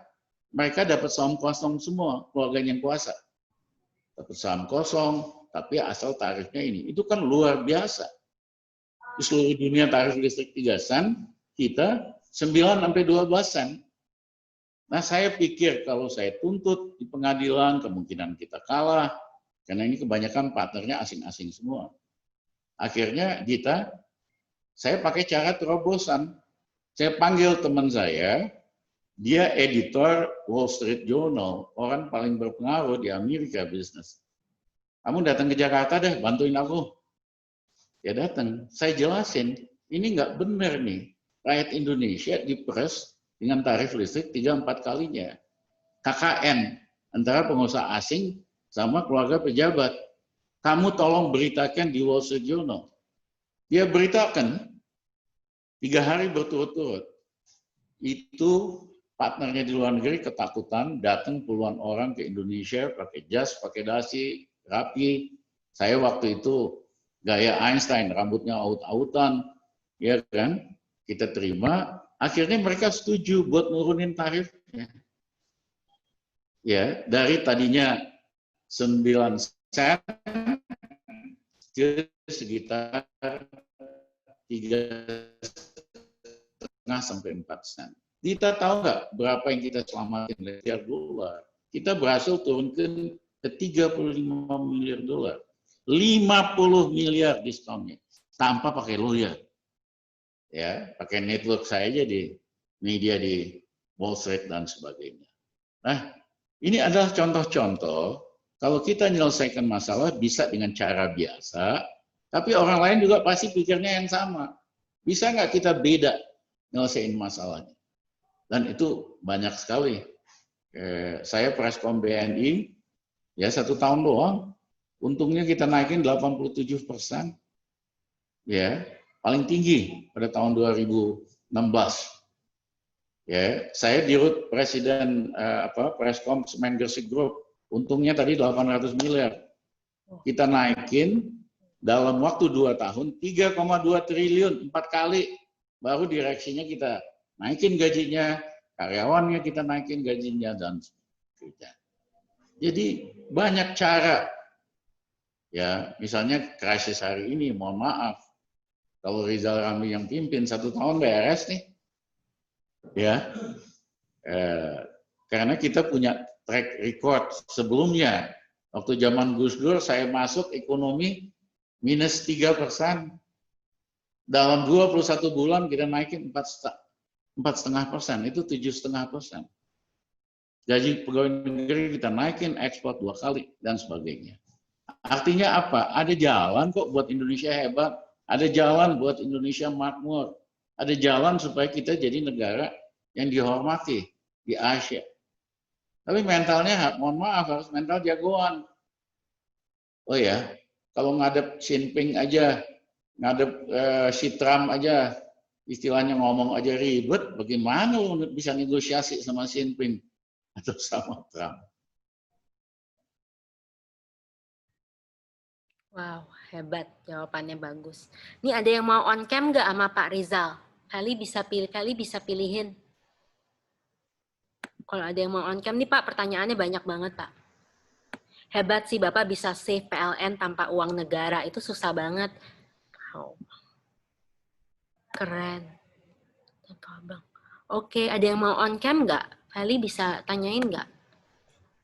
mereka dapat saham kosong semua, keluarganya yang kuasa. Dapat saham kosong, tapi asal tarifnya ini. Itu kan luar biasa. Di seluruh dunia tarif listrik 3 sen, kita 9 sampai 12 sen. Nah, saya pikir kalau saya tuntut di pengadilan, kemungkinan kita kalah. Karena ini kebanyakan partnernya asing-asing semua. Akhirnya saya pakai cara terobosan. Saya panggil teman saya, dia editor Wall Street Journal, orang paling berpengaruh di Amerika bisnis. Kamu datang ke Jakarta deh, bantuin aku. Ya datang, saya jelasin, ini nggak benar nih. Rakyat Indonesia diperes dengan tarif listrik 3-4 kalinya. KKN, antara pengusaha asing sama keluarga pejabat. Kamu tolong beritakan di Wall Street Journal. Dia beritakan 3 hari berturut-turut. Itu partnernya di luar negeri ketakutan, datang puluhan orang ke Indonesia pakai jas, pakai dasi, rapi. Saya waktu itu gaya Einstein, rambutnya aut-autan, ya kan? Kita terima, akhirnya mereka setuju buat nurunin tarifnya. Ya, dari tadinya 9 sen ke sekitar 3,5 sampai 4 sen. Kita tahu nggak berapa yang kita selamatin miliar dolar? Kita berhasil turunkan ke 35 miliar dolar. 50 miliar diskonnya tanpa pakai lawyer. Ya, pakai network saya aja di media di Wall Street dan sebagainya. Nah, ini adalah contoh-contoh kalau kita menyelesaikan masalah bisa dengan cara biasa, tapi orang lain juga pasti pikirnya yang sama. Bisa nggak kita beda nyelesain masalahnya? Dan itu banyak sekali. Saya Preskom BNI, ya 1 tahun doang, untungnya kita naikin 87%. Ya, paling tinggi pada tahun 2016. Ya, saya dirut presiden Preskom Semen Gresik Group, untungnya tadi 800 miliar. Kita naikin dalam waktu 2 tahun 3,2 triliun, 4 kali. Baru direksinya kita naikin gajinya, karyawannya kita naikin gajinya dan sebagainya. Jadi banyak cara. Ya, misalnya krisis hari ini, mohon maaf, kalau Rizal Ramli yang pimpin 1 tahun beres nih, ya, karena kita punya track record sebelumnya. Waktu zaman Gus Dur saya masuk ekonomi minus 3%. Dalam 21 bulan kita naikin 4,5%, itu 7,5%. Gaji pegawai negeri kita naikin, ekspor 2 kali dan sebagainya. Artinya apa? Ada jalan kok buat Indonesia hebat. Ada jalan buat Indonesia makmur. Ada jalan supaya kita jadi negara yang dihormati di Asia. Tapi mentalnya, mohon maaf, harus mental jagoan. Oh ya, kalau ngadep Xi Jinping aja, ngadep si Trump aja, istilahnya ngomong aja ribet, bagaimana lu bisa negosiasi sama Xi Jinping atau sama Trump? Wow, hebat. Jawabannya bagus. Ini ada yang mau on cam nggak sama Pak Rizal? Kali bisa pilihin. Kalau ada yang mau on cam nih Pak, pertanyaannya banyak banget Pak. Hebat sih Bapak bisa save PLN tanpa uang negara. Itu susah banget. Wow. Keren. Oke, ada yang mau on cam nggak? Kali bisa tanyain nggak?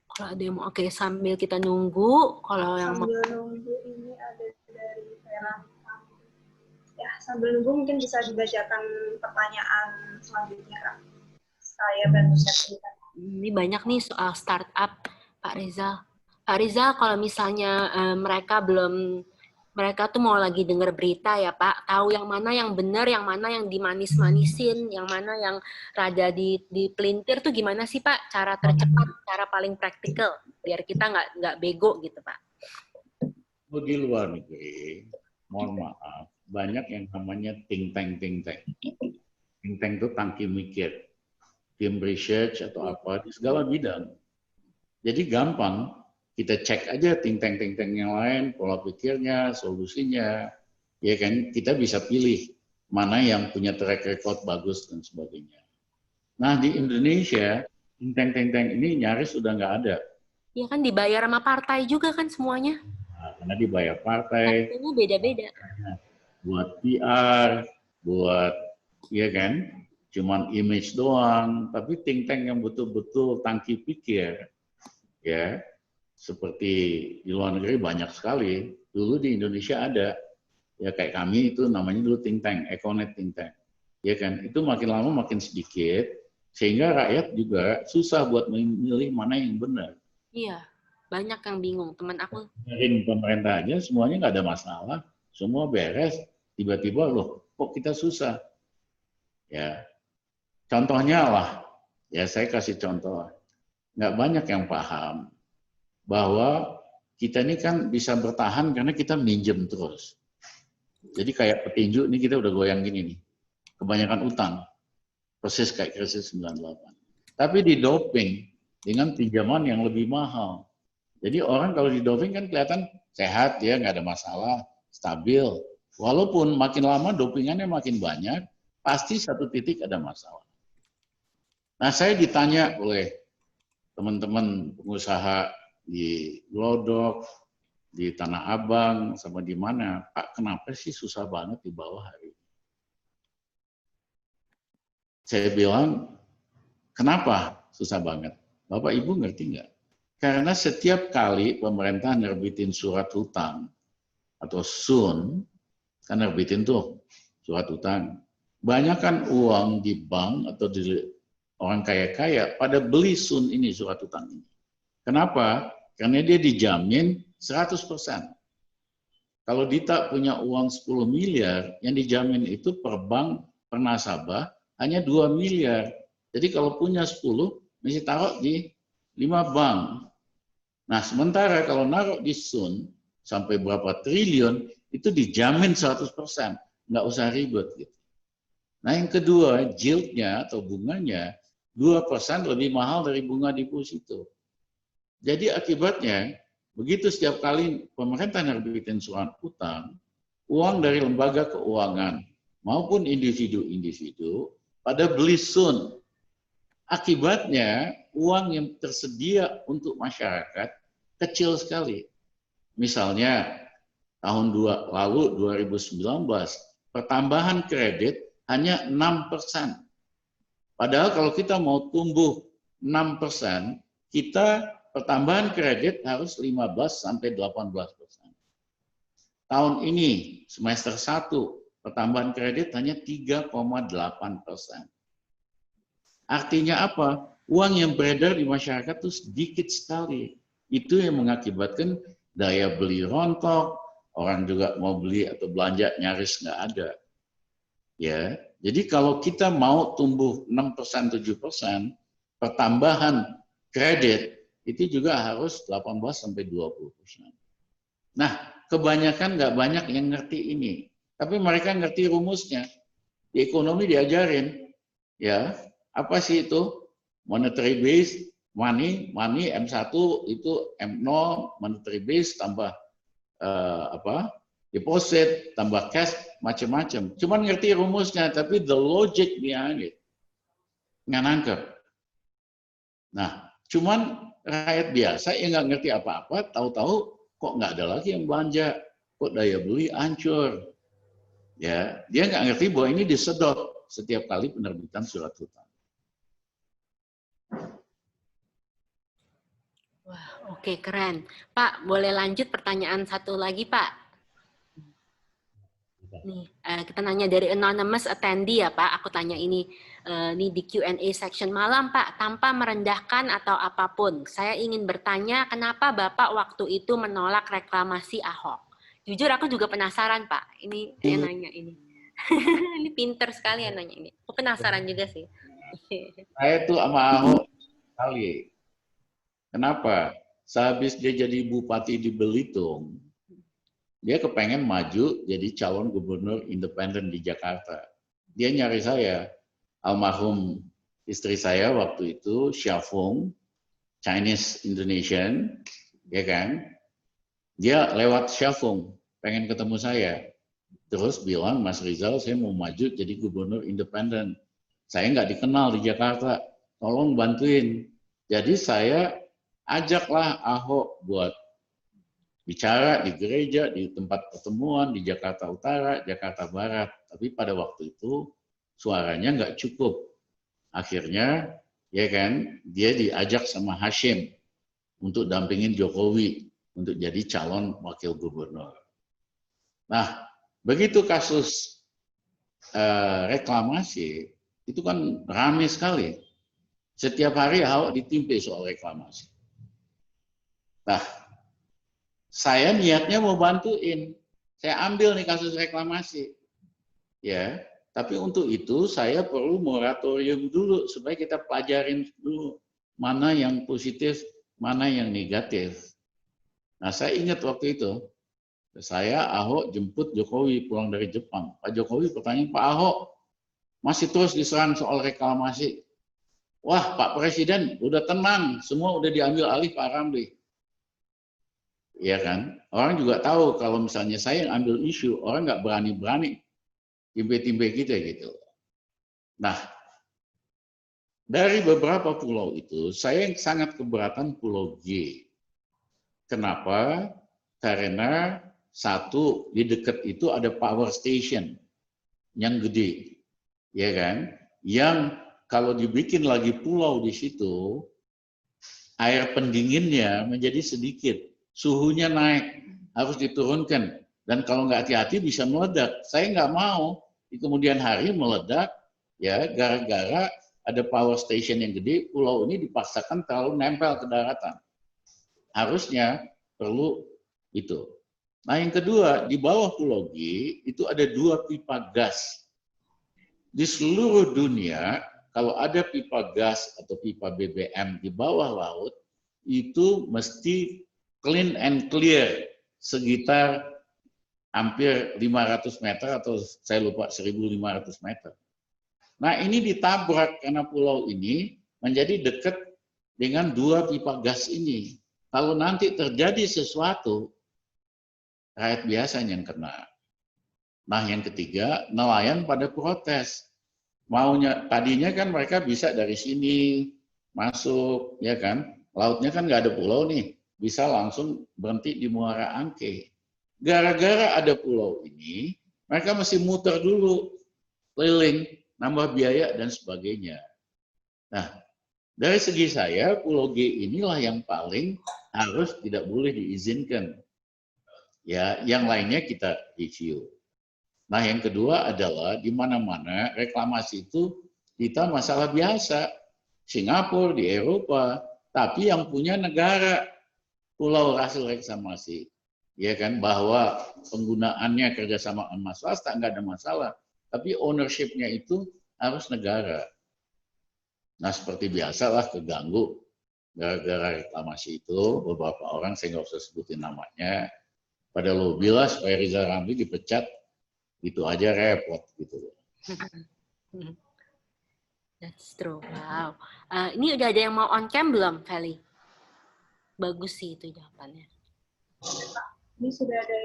Kalau ada yang mau, oke, sambil kita nunggu. Kalau yang sambil nunggu ini ada dari Vera. Ya, sambil nunggu mungkin bisa dibacakan pertanyaan selanjutnya, Kak. Saya bantu sertifikat. Ini banyak nih soal startup, Pak Rizal. Pak Rizal, kalau misalnya mereka tuh mau lagi dengar berita ya Pak, tahu yang mana yang benar, yang mana yang dimanis-manisin, yang mana yang rada dipelintir tuh gimana sih Pak? Cara tercepat, cara paling praktikal, biar kita nggak bego gitu Pak. Di luar negeri, mohon maaf, banyak yang namanya think tank. Think tank itu tangki mikir, tim research atau apa di segala bidang. Jadi gampang, kita cek aja think tank yang lain, pola pikirnya, solusinya, ya kan? Kita bisa pilih mana yang punya track record bagus dan sebagainya. Nah di Indonesia, think tank ini nyaris sudah nggak ada. Iya kan dibayar sama partai juga kan semuanya. Nah, karena dibayar partai. Harganya beda-beda. Buat PR, buat, ya kan? Cuman image doang. Tapi think tank yang betul-betul tangki pikir, ya, seperti di luar negeri banyak sekali. Dulu di Indonesia ada, ya kayak kami itu namanya dulu think tank, Econet think tank, ya kan? Itu makin lama makin sedikit, sehingga rakyat juga susah buat memilih mana yang benar. Iya, banyak yang bingung. Teman aku. Dari pemerintah aja semuanya nggak ada masalah, semua beres. Tiba-tiba loh, kok kita susah? Ya, contohnya lah, ya saya kasih contoh. Nggak banyak yang paham bahwa kita ini kan bisa bertahan karena kita minjem terus. Jadi kayak petinju ini kita udah goyang gini nih. Kebanyakan utang. Persis kayak krisis 98. Tapi di doping dengan pinjaman yang lebih mahal. Jadi orang kalau di doping kan kelihatan sehat, ya nggak ada masalah, stabil. Walaupun makin lama dopingannya makin banyak, pasti satu titik ada masalah. Nah saya ditanya oleh teman-teman pengusaha di Glodok, di Tanah Abang, sama di mana, Pak kenapa sih susah banget di bawah hari ini? Saya bilang, kenapa susah banget? Bapak Ibu ngerti nggak? Karena setiap kali pemerintah nerbitin surat hutang, atau SUN, kan nerbitin tuh surat hutang, banyakkan uang di bank atau di orang kaya-kaya pada beli SUN ini, surat hutang ini. Kenapa? Karena dia dijamin 100%. Kalau Dita punya uang 10 miliar, yang dijamin itu per bank, per nasabah, hanya 2 miliar. Jadi kalau punya 10, mesti taruh di 5 bank. Nah, sementara kalau naruh di SUN, sampai berapa triliun, itu dijamin 100%. Nggak usah ribet. Gitu. Nah, yang kedua, yield-nya atau bunganya, 2% lebih mahal dari bunga deposito. Jadi akibatnya, begitu setiap kali pemerintah nerbitin surat hutang, uang dari lembaga keuangan maupun individu-individu pada beli SUN. Akibatnya, uang yang tersedia untuk masyarakat kecil sekali. Misalnya, tahun lalu 2019, pertambahan kredit hanya 6%. Padahal kalau kita mau tumbuh 6%, kita pertambahan kredit harus 15 sampai 18%. Tahun ini, semester 1, pertambahan kredit hanya 3,8%. Artinya apa? Uang yang beredar di masyarakat itu sedikit sekali. Itu yang mengakibatkan daya beli rontok, orang juga mau beli atau belanja nyaris nggak ada. Ya, jadi kalau kita mau tumbuh 6%, 7%, pertambahan kredit itu juga harus 18-20%. Nah, kebanyakan nggak banyak yang ngerti ini. Tapi mereka ngerti rumusnya. Di ekonomi diajarin, ya, apa sih itu? Monetary base, money M1 itu M0, monetary base tambah deposit, tambah cash, macam-macam. Cuman ngerti rumusnya, tapi the logic behind it nggak nangkep. Nah, cuman rakyat biasa yang nggak ngerti apa-apa, tahu-tahu kok nggak ada lagi yang belanja, kok daya beli hancur. Ya, dia nggak ngerti bahwa ini disedot setiap kali penerbitan surat hutang. Wah, oke, keren. Pak, boleh lanjut pertanyaan satu lagi, Pak? Nih, kita nanya dari anonymous attendee ya Pak, aku tanya ini di Q&A section. Malam Pak, tanpa merendahkan atau apapun, saya ingin bertanya kenapa Bapak waktu itu menolak reklamasi Ahok? Jujur aku juga penasaran Pak, ini yang nanya ini. Ini pinter sekali yang nanya ini. Aku penasaran juga sih. Saya tuh sama Ahok sekali. Kenapa? Sehabis dia jadi bupati di Belitung, dia kepengen maju jadi calon gubernur independen di Jakarta. Dia nyari saya, almarhum istri saya waktu itu, Xiaofeng, Chinese Indonesian, ya kan? Dia lewat Xiaofeng, pengen ketemu saya. Terus bilang, Mas Rizal, saya mau maju jadi gubernur independen. Saya nggak dikenal di Jakarta, tolong bantuin. Jadi saya ajaklah Ahok buat bicara di gereja, di tempat pertemuan, di Jakarta Utara, Jakarta Barat. Tapi pada waktu itu suaranya nggak cukup. Akhirnya, ya kan, dia diajak sama Hashim untuk dampingin Jokowi untuk jadi calon wakil gubernur. Nah, begitu kasus reklamasi, itu kan ramai sekali. Setiap hari Ahok ditimpa soal reklamasi. Nah, saya niatnya mau bantuin. Saya ambil nih kasus reklamasi. Ya, tapi untuk itu saya perlu moratorium dulu supaya kita pelajarin dulu mana yang positif, mana yang negatif. Nah, saya ingat waktu itu, saya Ahok jemput Jokowi pulang dari Jepang. Pak Jokowi bertanya, Pak Ahok, masih terus diserang soal reklamasi. Wah, Pak Presiden udah tenang, semua udah diambil alih Pak Ramli. Iya kan? Orang juga tahu kalau misalnya saya yang ambil isu, orang nggak berani-berani timbe-timbe kita gitu. Nah, dari beberapa pulau itu, saya yang sangat keberatan Pulau G. Kenapa? Karena satu, di dekat itu ada power station yang gede, ya kan? Yang kalau dibikin lagi pulau di situ, air pendinginnya menjadi sedikit. Suhunya naik, harus diturunkan. Dan kalau nggak hati-hati bisa meledak. Saya nggak mau di kemudian hari meledak, ya gara-gara ada power station yang gede, pulau ini dipaksakan terlalu nempel ke daratan. Harusnya perlu itu. Nah yang kedua, di bawah Pulau G itu ada 2 pipa gas. Di seluruh dunia, kalau ada pipa gas atau pipa BBM di bawah laut, itu mesti clean and clear sekitar hampir 500 meter atau saya lupa 1.500 meter. Nah ini ditabrak karena pulau ini menjadi dekat dengan 2 pipa gas ini. Kalau nanti terjadi sesuatu, rakyat biasa yang kena. Nah yang ketiga, nelayan pada protes. Tadinya kan mereka bisa dari sini masuk, ya kan? Lautnya kan nggak ada pulau nih. Bisa langsung berhenti di Muara Angke. Gara-gara ada pulau ini, mereka mesti muter dulu, keliling, nambah biaya, dan sebagainya. Nah, dari segi saya, Pulau G inilah yang paling harus tidak boleh diizinkan. Ya, yang lainnya kita review. Nah, yang kedua adalah di mana-mana reklamasi itu kita masalah biasa. Singapura, di Eropa, tapi yang punya negara. Pulau hasil reklamasi, ya kan, bahwa penggunaannya kerjasama sama swasta nggak ada masalah, tapi ownership-nya itu harus negara. Nah seperti biasalah keganggu gara-gara reklamasi itu, beberapa orang saya nggak usah sebutin namanya, pada lobby lah supaya Rizal Ramli dipecat, gitu aja repot gitu. That's true. Wow. Ini udah ada yang mau on cam belum, Feli? Bagus sih itu jawabannya. Ini sudah ada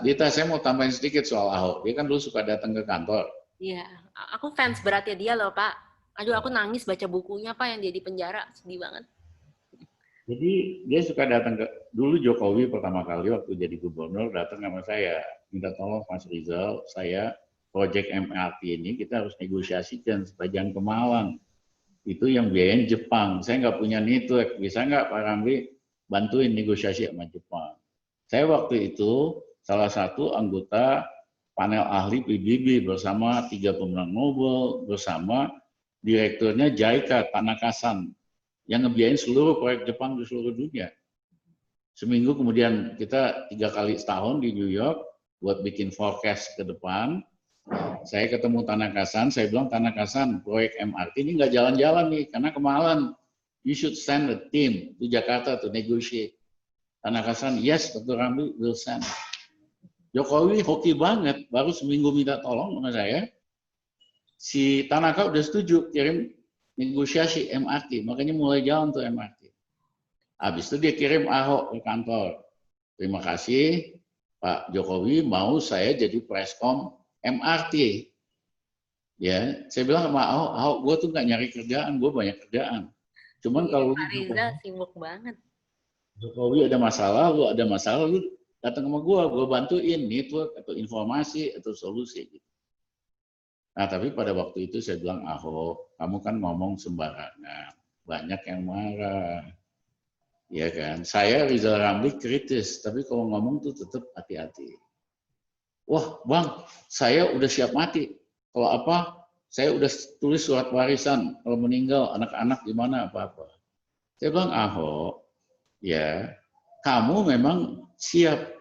Dita, saya mau tambahin sedikit soal Ahok. Dia kan dulu suka datang ke kantor. Iya, aku fans beratnya dia loh, Pak. Aduh, aku nangis baca bukunya, Pak, yang dia di penjara. Sedih banget. Jadi dia suka datang dulu Jokowi pertama kali waktu jadi gubernur datang sama saya. Minta tolong Mas Rizal, saya proyek MRT ini kita harus negosiasikan supaya jangan ke Malang. Itu yang biayain Jepang. Saya nggak punya network. Bisa nggak Pak Ramli bantuin negosiasi sama Jepang? Saya waktu itu salah satu anggota panel ahli PBB bersama 3 pemenang Nobel, bersama direkturnya JICA, Tanaka-san, yang ngebiayain seluruh proyek Jepang di seluruh dunia. Seminggu kemudian kita 3 kali setahun di New York buat bikin forecast ke depan. Saya ketemu Tanaka-san, saya bilang, Tanaka-san, proyek MRT ini nggak jalan-jalan nih, karena kemahalan. You should send a team to Jakarta to negotiate. Tanaka-san, yes, Dr. Ramli will send. Jokowi hoki banget, baru seminggu minta tolong sama saya. Si Tanaka udah setuju kirim negosiasi MRT, makanya mulai jalan tuh MRT. Habis itu dia kirim Ahok ke kantor. Terima kasih Pak Jokowi mau saya jadi preskom MRT. Ya, saya bilang sama Ahok, gue tuh nggak nyari kerjaan, gue banyak kerjaan. Cuman kalau Pak Riza sibuk banget. Jokowi ada masalah, lu datang sama gue bantuin network atau informasi atau solusi gitu. Nah, tapi pada waktu itu saya bilang, Ahok, kamu kan ngomong sembarangan, banyak yang marah. Ya kan, saya Rizal Ramli kritis, tapi kalau ngomong tuh tetap hati-hati. Wah, Bang, saya udah siap mati. Kalau apa, saya udah tulis surat warisan, kalau meninggal anak-anak gimana apa-apa. Saya bilang, Ahok, ya, kamu memang siap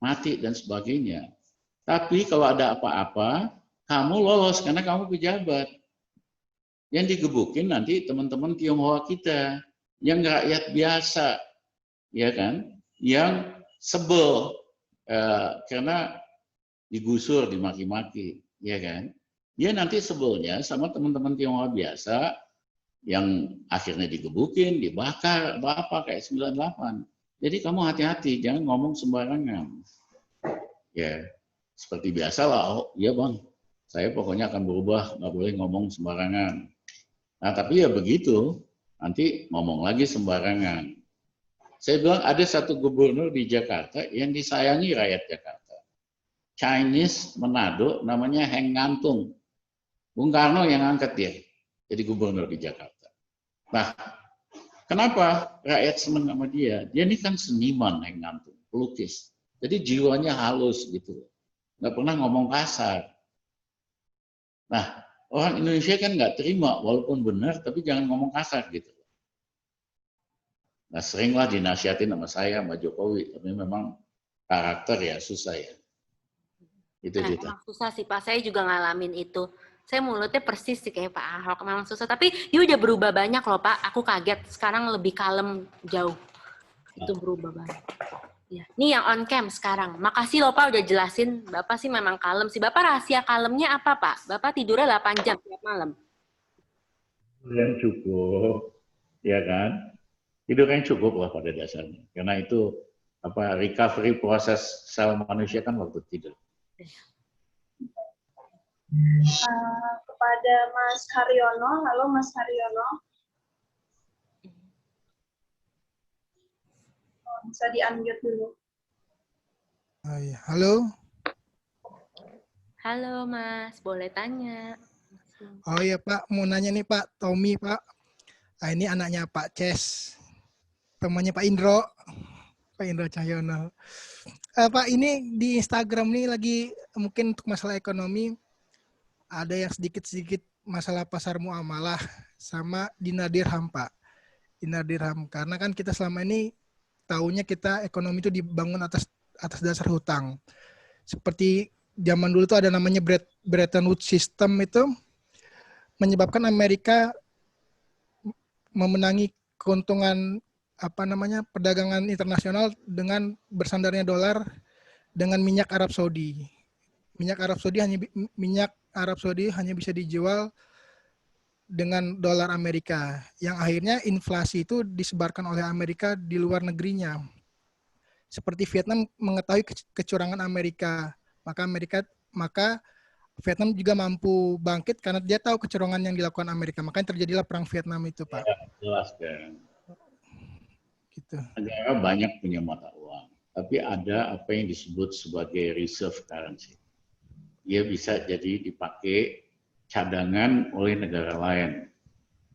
mati dan sebagainya. Tapi kalau ada apa-apa, kamu lolos karena kamu pejabat. Yang digebukin nanti teman-teman Tionghoa kita, yang rakyat biasa, ya kan, yang sebel karena digusur, dimaki-maki, ya kan. Dia nanti sebelnya sama teman-teman Tionghoa biasa, yang akhirnya digebukin, dibakar, apa kayak 98. Jadi kamu hati-hati, jangan ngomong sembarangan. Ya, seperti biasa lah, oh iya Bang, saya pokoknya akan berubah, nggak boleh ngomong sembarangan. Nah tapi ya begitu, nanti ngomong lagi sembarangan. Saya bilang ada satu gubernur di Jakarta yang disayangi rakyat Jakarta. Chinese Manado, namanya Heng Ngantung. Bung Karno yang angkat dia jadi gubernur di Jakarta. Nah, kenapa rakyat senang sama dia? Dia ini kan seniman, Heng Ngantung, pelukis. Jadi jiwanya halus gitu, nggak pernah ngomong kasar. Nah, orang Indonesia kan nggak terima, walaupun benar, tapi jangan ngomong kasar gitu. Nah, seringlah dinasihatin sama saya, sama Jokowi, tapi memang karakter ya susah ya. Itu gitu. Emang susah sih Pak, saya juga ngalamin itu. Saya mulutnya persis sih kayak Pak Ahok, memang susah. Tapi dia udah berubah banyak loh Pak, aku kaget. Sekarang lebih kalem jauh. Itu berubah banget. Ya. Nih yang on cam sekarang. Makasih loh Pak udah jelasin. Bapak sih memang kalem sih. Bapak rahasia kalemnya apa Pak? Bapak tidurnya 8 jam tiap malam. Yang cukup, ya kan? Tidur yang cukup lah pada dasarnya. Karena itu recovery proses sel manusia kan waktu tidur. Kepada Mas Haryono, halo Mas Haryono. Bisa di-unmute dulu. Oh, iya. Halo. Halo Mas, boleh tanya. Oh iya Pak, mau nanya nih Pak, Tommy Pak. Ini anaknya Pak Ces, temannya Pak Indro Cahyono. Pak, ini di Instagram nih lagi mungkin untuk masalah ekonomi, ada yang sedikit-sedikit masalah pasar muamalah sama dinar dirham Pak. Dinar dirham, karena kan kita selama ini tahunya kita ekonomi itu dibangun atas dasar hutang. Seperti zaman dulu tuh ada namanya Bretton Woods System, itu menyebabkan Amerika memenangi keuntungan perdagangan internasional dengan bersandarnya dolar dengan minyak Arab Saudi. Minyak Arab Saudi hanya bisa dijual dengan dolar Amerika, yang akhirnya inflasi itu disebarkan oleh Amerika di luar negerinya. Seperti Vietnam mengetahui kecurangan Amerika, maka Vietnam juga mampu bangkit karena dia tahu kecurangan yang dilakukan Amerika. Makanya terjadilah perang Vietnam itu, Pak. Ya, jelas kan. Gitu. Negara banyak punya mata uang, tapi ada apa yang disebut sebagai reserve currency. Dia bisa jadi dipakai cadangan oleh negara lain.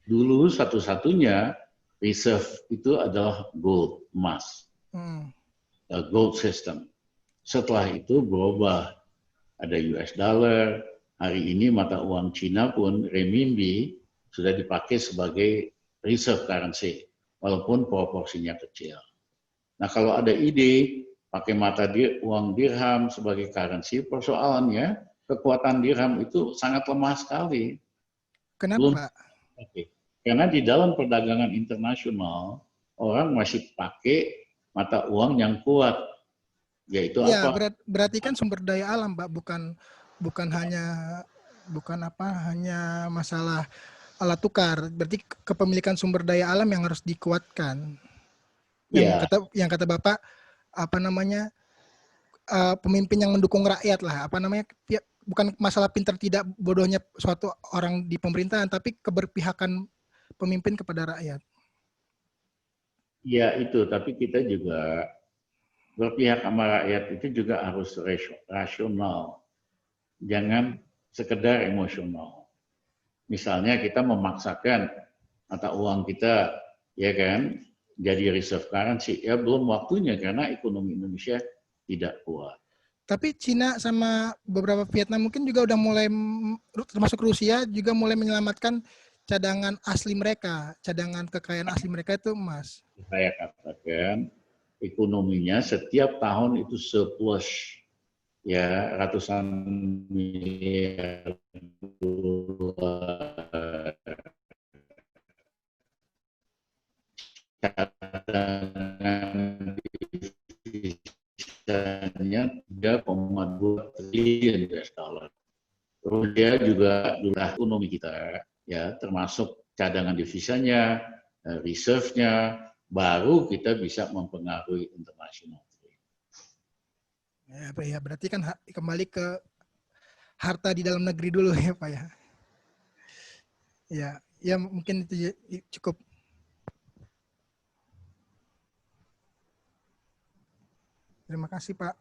Dulu satu-satunya reserve itu adalah gold, emas. Gold system. Setelah itu berubah. Ada US dollar, hari ini mata uang Cina pun renminbi sudah dipakai sebagai reserve currency, walaupun proporsinya kecil. Nah kalau ada ide pakai uang dirham sebagai currency, persoalannya kekuatan dirham itu sangat lemah sekali. Kenapa Pak? Karena di dalam perdagangan internasional, orang masih pakai mata uang yang kuat, yaitu Ya, apa? berarti kan sumber daya alam, Pak, bukan hanya hanya masalah alat tukar. Berarti kepemilikan sumber daya alam yang harus dikuatkan. Ya, Yang kata Bapak apa namanya pemimpin yang mendukung rakyat lah, apa namanya bukan masalah pintar tidak bodohnya suatu orang di pemerintahan, tapi keberpihakan pemimpin kepada rakyat. ya itu. Tapi kita juga berpihak sama rakyat itu juga harus rasional. Jangan sekedar emosional. Misalnya kita memaksakan mata uang kita, ya kan, jadi reserve currency. Ya belum waktunya karena ekonomi Indonesia tidak kuat. Tapi Cina sama beberapa Vietnam mungkin juga udah mulai, termasuk Rusia juga mulai menyelamatkan cadangan asli mereka, cadangan kekayaan asli mereka itu emas. Saya katakan ekonominya setiap tahun itu surplus, ya ratusan miliar dolar. Cadangan devisanya 3,2 triliun US dollar. Terus dia juga jumlah ekonomi kita, ya termasuk cadangan devisanya, reserve-nya, baru kita bisa mempengaruhi internasional. Ya, berarti kan kembali ke harta di dalam negeri dulu ya Pak ya. Ya mungkin itu cukup. Terima kasih Pak.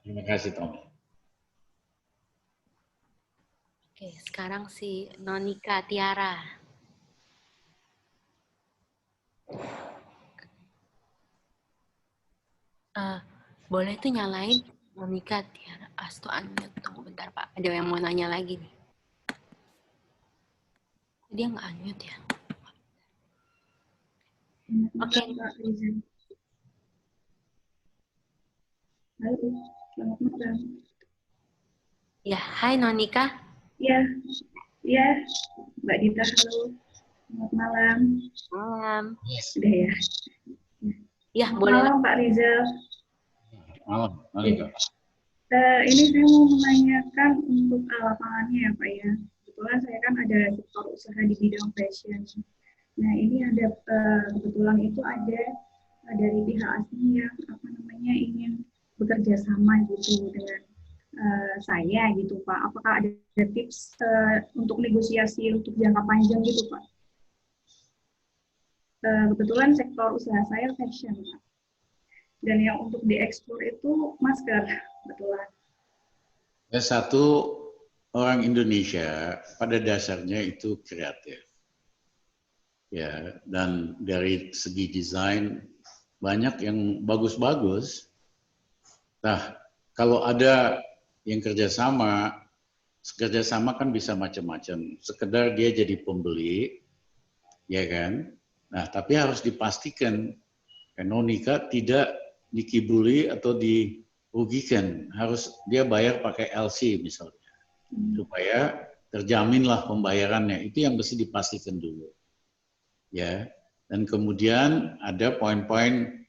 Terima kasih Tom. Oke, sekarang si Nonika Tiara. Boleh tuh nyalain Monika Tiara Astu unmute. Tunggu bentar Pak, ada yang mau nanya lagi nih. Dia nggak unmute ya? Oke. Halo, selamat malam. Ya, hai Nonika. Ya, Mbak Dita, halo. Selamat malam. Malam. Udah ya? Ya, Selamat boleh. malam Pak Rizal. Malam, Monika. Ini saya mau menanyakan untuk lapangannya ya Pak ya. Kebetulan saya kan ada sektor usaha di bidang fashion. Nah ini ada kebetulan itu ada dari pihak asing yang ingin bekerja sama gitu dengan saya gitu Pak. Apakah ada tips untuk negosiasi untuk jangka panjang gitu Pak? Kebetulan sektor usaha saya fashion Pak. Dan yang untuk diekspor itu masker, kebetulan. Ya, satu, orang Indonesia pada dasarnya itu kreatif. Ya, dan dari segi desain banyak yang bagus-bagus. Nah, kalau ada yang kerjasama kan bisa macam-macam. Sekedar dia jadi pembeli, ya kan? Nah, tapi harus dipastikan Nonika tidak dikibuli atau dirugikan. Harus dia bayar pakai LC misalnya. Supaya terjaminlah pembayarannya. Itu yang mesti dipastikan dulu. Ya. Dan kemudian ada poin-poin,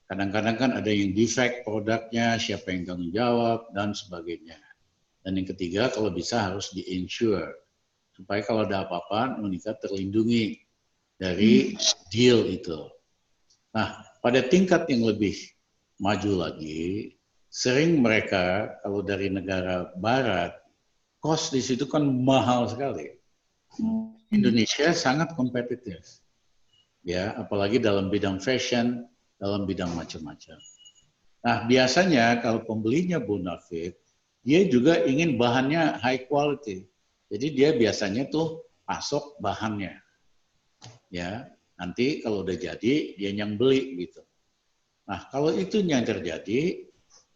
kadang-kadang kan ada yang defect produknya, siapa yang tanggung jawab, dan sebagainya. Dan yang ketiga, kalau bisa harus di-insure. Supaya kalau ada apa-apa, Nonika terlindungi dari deal itu. Nah, pada tingkat yang lebih maju lagi, sering mereka kalau dari negara barat, cost di situ kan mahal sekali. Indonesia sangat kompetitif. Ya, apalagi dalam bidang fashion, dalam bidang macam-macam. Nah, biasanya kalau pembelinya bonafide, dia juga ingin bahannya high quality. Jadi dia biasanya tuh pasok bahannya. Ya, nanti kalau udah jadi dia yang beli gitu. Nah, kalau itu yang terjadi,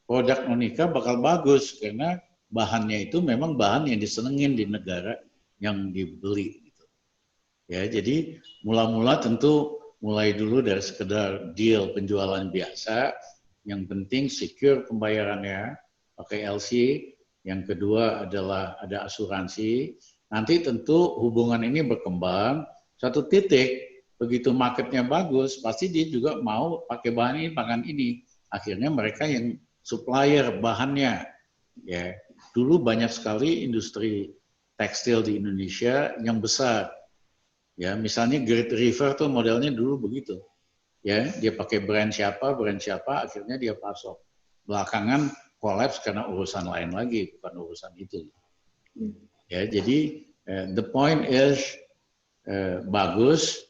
produk Nonika bakal bagus karena bahannya itu memang bahan yang disenengin di negara yang dibeli gitu. Ya, jadi mula-mula tentu mulai dulu dari sekedar deal penjualan biasa, yang penting secure pembayarannya, pakai LC, yang kedua adalah ada asuransi. Nanti tentu hubungan ini berkembang, satu titik begitu marketnya bagus, pasti dia juga mau pakai bahan ini, pakan ini. Akhirnya mereka yang supplier bahannya. Ya, dulu banyak sekali industri tekstil di Indonesia yang besar. Ya, misalnya Great River tuh modelnya dulu begitu. Ya, dia pakai brand siapa, akhirnya dia pasok. Belakangan kolaps karena urusan lain lagi, bukan urusan itu. Ya, jadi the point is bagus,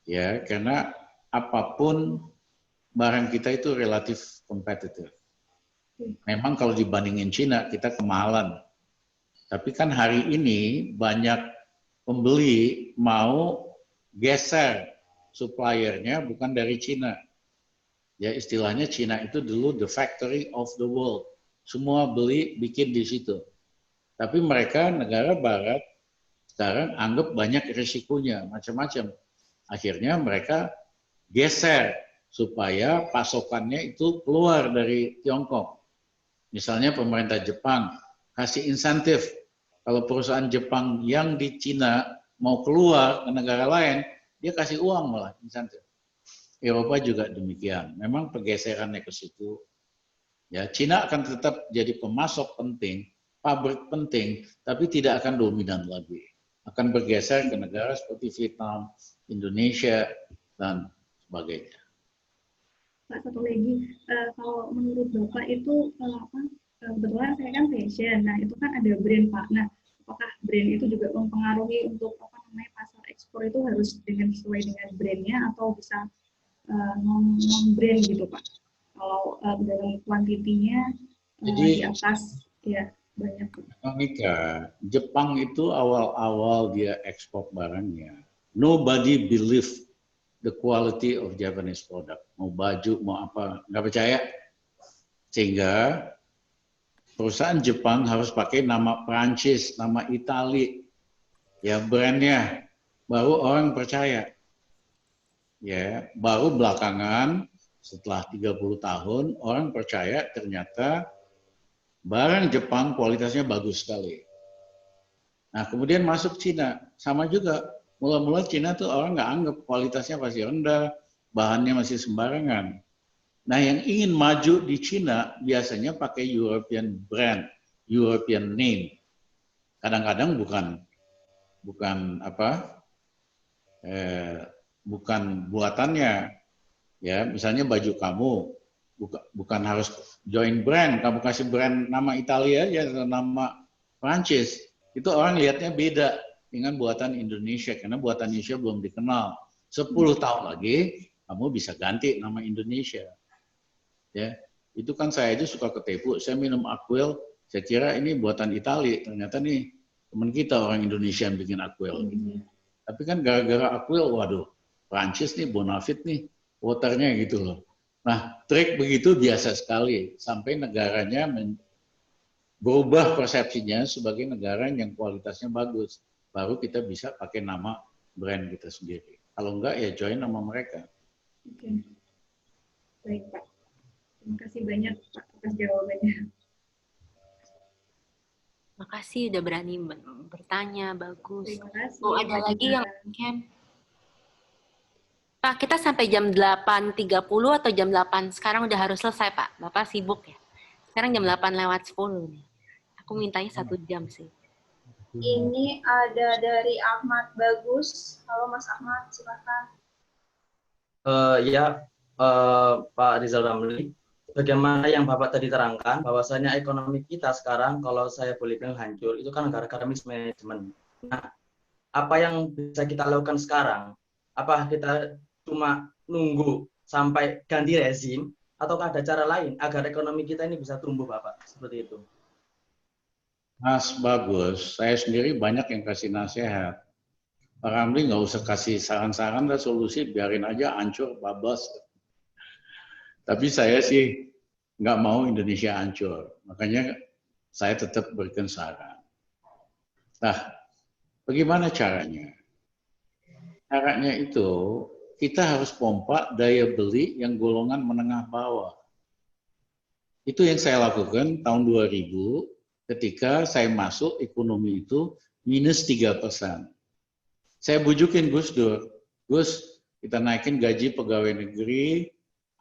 ya, karena apapun barang kita itu relatif kompetitif. Memang kalau dibandingin Cina kita kemahalan, tapi kan hari ini banyak pembeli mau geser suppliernya bukan dari Cina. Ya, istilahnya Cina itu dulu the factory of the world. Semua beli bikin di situ. Tapi mereka negara barat sekarang anggap banyak risikonya, macam-macam. Akhirnya mereka geser supaya pasokannya itu keluar dari Tiongkok. Misalnya pemerintah Jepang kasih insentif. Kalau perusahaan Jepang yang di Cina mau keluar ke negara lain, dia kasih uang malah insentif. Eropa juga demikian. Memang pergeserannya ke situ. Ya, Cina akan tetap jadi pemasok penting, pabrik penting, tapi tidak akan dominan lagi. Akan bergeser ke negara seperti Vietnam, Indonesia, dan sebagainya. Pak, satu lagi, kalau menurut Bapak itu kebetulan saya kan fashion, nah itu kan ada brand Pak. Nah, apakah brand itu juga mempengaruhi untuk pasar ekspor itu harus sesuai dengan brandnya atau bisa non-brand gitu Pak? Kalau dalam kuantitinya di atas ya banyak. Monika, Jepang itu awal-awal dia ekspor barangnya. Nobody believe the quality of Japanese product. Mau baju, mau apa, nggak percaya. Sehingga perusahaan Jepang harus pakai nama Prancis, nama Itali, ya brandnya, baru orang percaya. Ya, baru belakangan setelah 30 tahun orang percaya ternyata barang Jepang kualitasnya bagus sekali. Nah, kemudian masuk Cina, sama juga. Mula-mula Cina tuh orang nggak anggap kualitasnya pasti rendah, bahannya masih sembarangan. Nah, yang ingin maju di Cina biasanya pakai European brand, European name. Kadang-kadang bukan buatannya. Ya, misalnya baju kamu bukan harus join brand, kamu kasih brand nama Italia aja atau nama Prancis. Itu orang lihatnya beda dengan buatan Indonesia, karena buatan Indonesia belum dikenal. 10 tahun lagi, kamu bisa ganti nama Indonesia. Ya, itu kan saya aja suka ketipu. Saya minum Aquil, saya kira ini buatan Itali. Ternyata nih teman kita orang Indonesia yang bikin Aquil. Tapi kan gara-gara Aquil, waduh, Prancis nih, Bonafit nih, waternya gitu loh. Nah, trik begitu biasa sekali. Sampai negaranya berubah persepsinya sebagai negara yang kualitasnya bagus. Baru kita bisa pakai nama brand kita sendiri. Kalau enggak ya join nama mereka. Oke. Baik Pak. Terima kasih banyak Pak atas jawabannya. Makasih udah berani bertanya, bagus. Terima kasih. Oh, ada lagi yang mungkin? Pak, kita sampai jam 8.30 atau jam 8? Sekarang udah harus selesai Pak. Bapak sibuk ya? Sekarang jam 8:10 nih. Aku mintanya 1 jam sih. Ini ada dari Ahmad Bagus. Halo Mas Ahmad, silakan. Pak Rizal Ramli, bagaimana yang Bapak tadi terangkan, bahwasanya ekonomi kita sekarang, kalau saya boleh bilang hancur, itu kan gara-gara mismanagement. Nah, apa yang bisa kita lakukan sekarang? Apa kita cuma nunggu sampai ganti rezim, ataukah ada cara lain agar ekonomi kita ini bisa tumbuh, Bapak? Seperti itu. Mas Bagus, saya sendiri banyak yang kasih nasihat. Pak Ramli nggak usah kasih saran-saran dan solusi, biarin aja hancur, bablas. Tapi saya sih nggak mau Indonesia hancur, makanya saya tetap berikan saran. Nah, bagaimana caranya? Caranya itu kita harus pompa daya beli yang golongan menengah bawah. Itu yang saya lakukan tahun 2000 ketika saya masuk ekonomi itu minus 3%. Saya bujukin Gus Dur, Gus, kita naikin gaji pegawai negeri,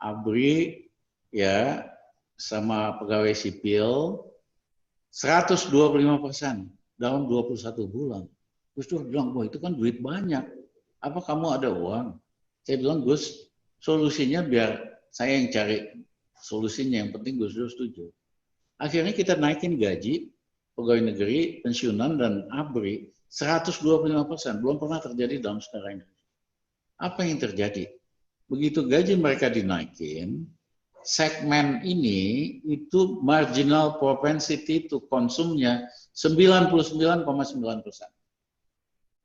ABRI, ya, sama pegawai sipil 125% dalam 21 bulan. Gus Dur bilang, wah itu kan duit banyak. Apa kamu ada uang? Saya bilang, Gus, solusinya biar saya yang cari solusinya. Yang penting Gus Dur setuju. Akhirnya kita naikin gaji pegawai negeri, pensiunan, dan ABRI 125%. Belum pernah terjadi dalam sejarah ini. Apa yang terjadi? Begitu gaji mereka dinaikin, segmen ini itu marginal propensity to konsumnya 99,9%.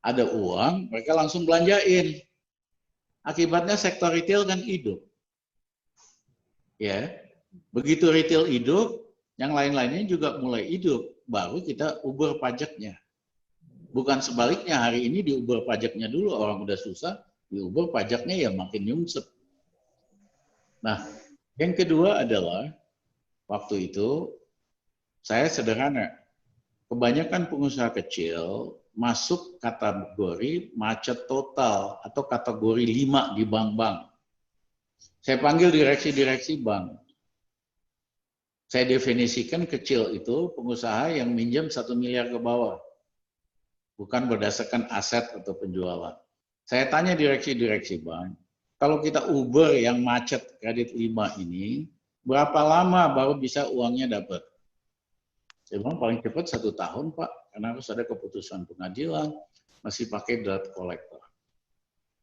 Ada uang, mereka langsung belanjain. Akibatnya sektor retail kan hidup. Ya, begitu retail hidup, yang lain-lainnya juga mulai hidup. Baru kita uber pajaknya. Bukan sebaliknya, hari ini diuber pajaknya dulu, orang udah susah, diuber pajaknya ya makin nyungsep. Nah, yang kedua adalah waktu itu saya sederhana. Kebanyakan pengusaha kecil masuk kategori macet total atau kategori 5 di bank-bank. Saya panggil direksi-direksi bank. Saya definisikan kecil itu pengusaha yang minjam 1 miliar ke bawah. Bukan berdasarkan aset atau penjualan. Saya tanya direksi-direksi bank, kalau kita Uber yang macet kredit 5 ini, berapa lama baru bisa uangnya dapat? Saya bilang paling cepat 1 tahun, Pak, karena harus ada keputusan pengadilan, masih pakai debt collector.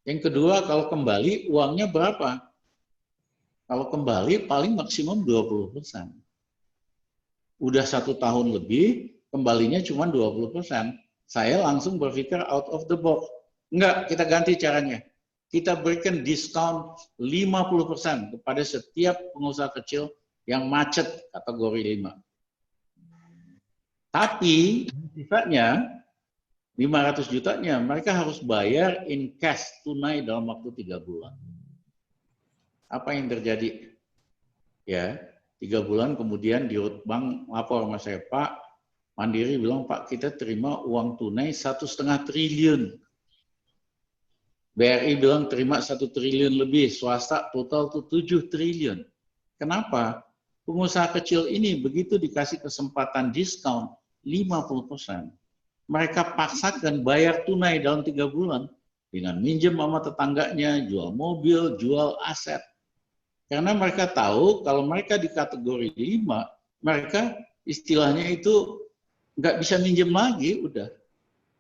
Yang kedua, kalau kembali uangnya berapa? Kalau kembali paling maksimum 20%. Udah 1 tahun lebih, kembalinya cuma 20%. Saya langsung berpikir out of the box. Enggak, kita ganti caranya. Kita berikan diskon 50% kepada setiap pengusaha kecil yang macet kategori 5. Tapi sifatnya 500 jutanya mereka harus bayar in cash tunai dalam waktu 3 bulan. Apa yang terjadi? Ya, 3 bulan kemudian di bank lapor sama saya, Pak, Mandiri bilang, Pak, kita terima uang tunai 1,5 triliun. BRI bilang terima 1 triliun lebih, swasta total tuh 7 triliun. Kenapa? Pengusaha kecil ini begitu dikasih kesempatan diskon 50%, mereka paksakan bayar tunai dalam 3 bulan dengan minjem sama tetangganya, jual mobil, jual aset. Karena mereka tahu kalau mereka di kategori 5, mereka istilahnya itu nggak bisa minjem lagi, udah.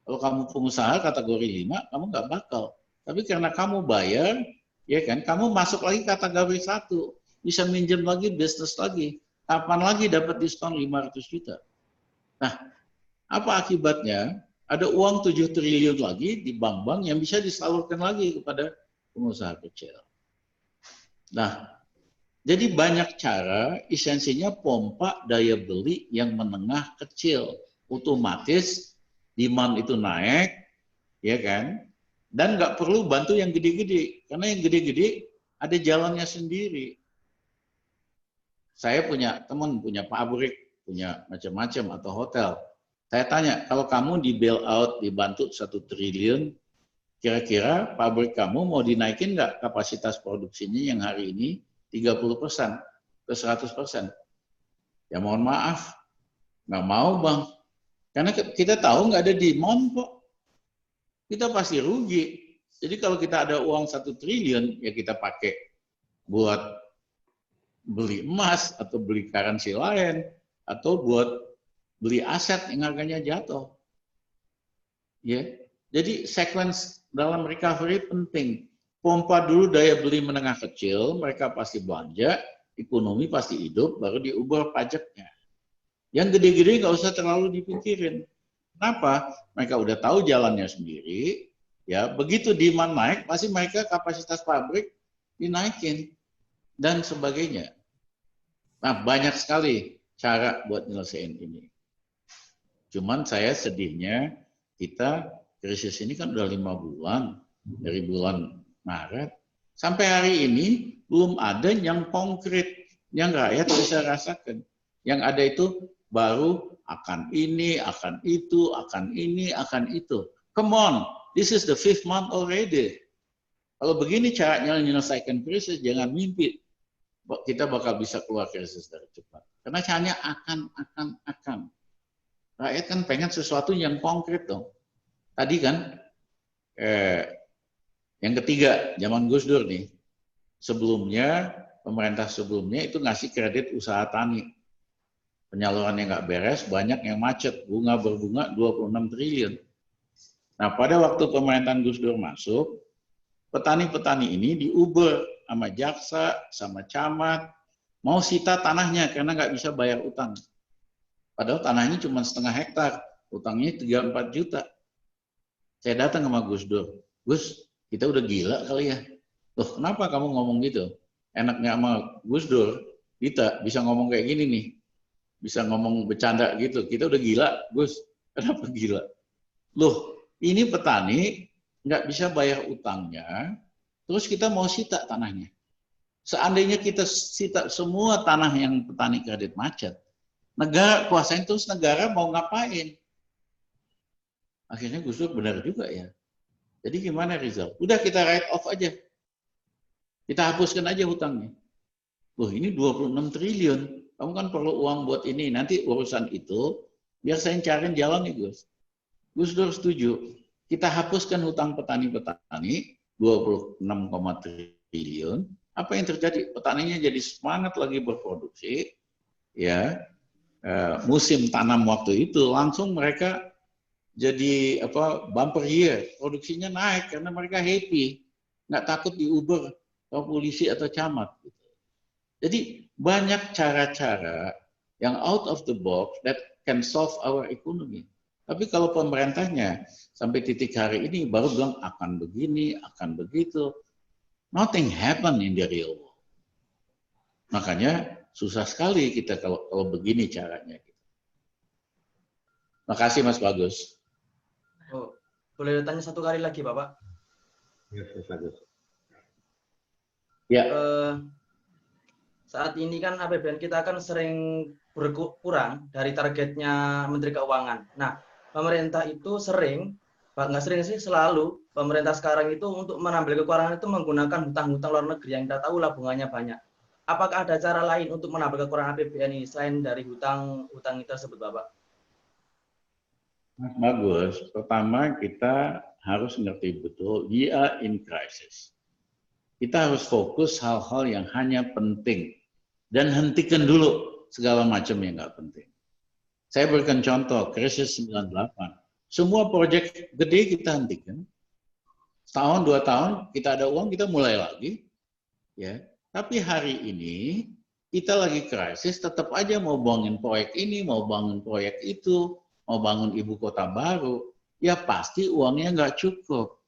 Kalau kamu pengusaha kategori 5, kamu nggak bakal. Tapi karena kamu bayar, ya kan, kamu masuk lagi kategori 1, bisa minjem lagi, bisnis lagi. Kapan lagi dapat diskon 500 juta? Nah, apa akibatnya? Ada uang 7 triliun lagi di bank-bank yang bisa disalurkan lagi kepada pengusaha kecil. Nah, jadi banyak cara, esensinya pompa daya beli yang menengah kecil. Otomatis demand itu naik, ya kan? Dan nggak perlu bantu yang gede-gede, karena yang gede-gede ada jalannya sendiri. Saya punya teman, punya pabrik, punya macam-macam atau hotel. Saya tanya, kalau kamu di bail out, dibantu 1 triliun, kira-kira pabrik kamu mau dinaikin nggak kapasitas produksinya yang hari ini 30% ke 100%? Ya mohon maaf, nggak mau Bang. Karena kita tahu nggak ada demand kok. Kita pasti rugi. Jadi kalau kita ada uang 1 triliun, ya kita pakai buat beli emas atau beli currency lain, atau buat beli aset yang harganya jatuh. Ya, jadi sequence dalam recovery penting. Pompa dulu daya beli menengah kecil, mereka pasti belanja, ekonomi pasti hidup, baru diubah pajaknya. Yang gede-gede nggak usah terlalu dipikirin. Kenapa? Mereka udah tahu jalannya sendiri. Ya, begitu demand naik, pasti mereka kapasitas pabrik dinaikin dan sebagainya. Nah, banyak sekali cara buat nyelesain ini. Cuman saya sedihnya kita krisis ini kan udah 5 bulan dari bulan Maret sampai hari ini belum ada yang konkret yang rakyat bisa rasakan. Yang ada itu baru akan ini, akan itu, akan ini, akan itu. Come on, this is the 5th month already. Kalau begini caranya menyelesaikan krisis, jangan mimpi kita bakal bisa keluar krisis dari cepat. Karena hanya akan. Rakyat kan pengen sesuatu yang konkret dong. Tadi kan, yang ketiga, zaman Gus Dur nih, sebelumnya, pemerintah sebelumnya itu ngasih kredit usaha tani. Penyalurannya nggak beres, banyak yang macet, bunga berbunga 26 triliun. Nah, pada waktu pemerintahan Gus Dur masuk, petani-petani ini diuber sama jaksa, sama camat, mau sita tanahnya karena nggak bisa bayar utang. Padahal tanahnya cuma setengah hektar, utangnya 3-4 juta. Saya datang sama Gus Dur, Gus, kita udah gila kali ya. Loh, kenapa kamu ngomong gitu? Enaknya sama Gus Dur, kita bisa ngomong kayak gini nih, bisa ngomong bercanda gitu. Kita udah gila, Gus. Kenapa gila? Loh, ini petani nggak bisa bayar utangnya, terus kita mau sita tanahnya. Seandainya kita sita semua tanah yang petani kredit macet, negara kuasain terus negara mau ngapain? Akhirnya Gus Dur benar juga ya. Jadi gimana Rizal? Udah kita write off aja. Kita hapuskan aja hutangnya. Loh ini 26 triliun. Kamu kan perlu uang buat ini. Nanti urusan itu biar saya cariin jalan nih Gus. Gus Dur setuju. Kita hapuskan hutang petani-petani 26,3 triliun. Apa yang terjadi? Petaninya jadi semangat lagi berproduksi. Ya, musim tanam waktu itu langsung mereka jadi bumper year, produksinya naik karena mereka happy, nggak takut diuber atau polisi atau camat. Jadi banyak cara-cara yang out of the box that can solve our economy. Tapi kalau pemerintahnya sampai titik hari ini baru bilang akan begini, akan begitu, nothing happen in the real world. Makanya susah sekali kita kalau begini caranya. Makasih Mas Bagus. Oh, boleh tanya satu kali lagi Bapak? Ya, Mas Bagus. Ya. Saat ini kan APBN kita kan sering berkurang dari targetnya Menteri Keuangan. Nah, pemerintah itu nggak sering sih, selalu pemerintah sekarang itu untuk menambal kekurangan itu menggunakan hutang-hutang luar negeri yang kita tahu lah bunganya banyak. Apakah ada cara lain untuk menambal kekurangan APBN ini selain dari hutang tersebut, Bapak? Mas Bagus, pertama kita harus ngerti betul, we are in crisis. Kita harus fokus hal-hal yang hanya penting dan hentikan dulu segala macam yang nggak penting. Saya berikan contoh, krisis 98. Semua proyek gede kita hentikan. Setahun, 2 tahun, kita ada uang, kita mulai lagi. Ya. Tapi hari ini, kita lagi krisis, tetap aja mau bangun proyek ini, mau bangun proyek itu, mau bangun ibu kota baru, ya pasti uangnya nggak cukup.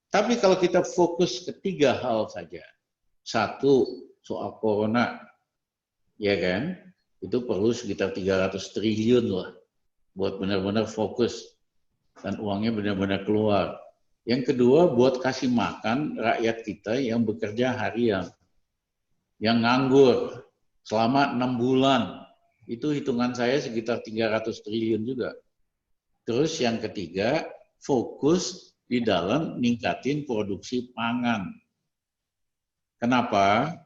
Tapi kalau kita fokus ke 3 hal saja. 1, soal corona, ya kan? Itu perlu sekitar 300 triliun lah buat benar-benar fokus dan uangnya benar-benar keluar. Yang kedua, buat kasih makan rakyat kita yang bekerja harian, yang nganggur selama 6 bulan. Itu hitungan saya sekitar 300 triliun juga. Terus yang ketiga, fokus di dalam ningkatin produksi pangan. Kenapa?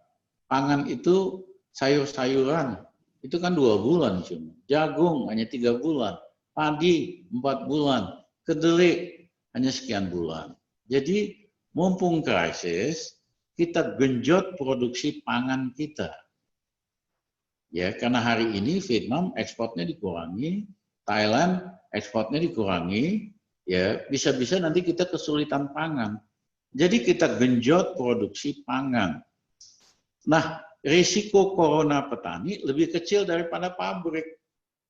Pangan itu sayur-sayuran, itu kan 2 bulan cuma. Jagung hanya 3 bulan, padi 4 bulan, kedelai hanya sekian bulan. Jadi mumpung krisis, kita genjot produksi pangan kita. Ya, karena hari ini Vietnam ekspornya dikurangi, Thailand ekspornya dikurangi, ya bisa-bisa nanti kita kesulitan pangan. Jadi kita genjot produksi pangan. Nah, risiko corona petani lebih kecil daripada pabrik.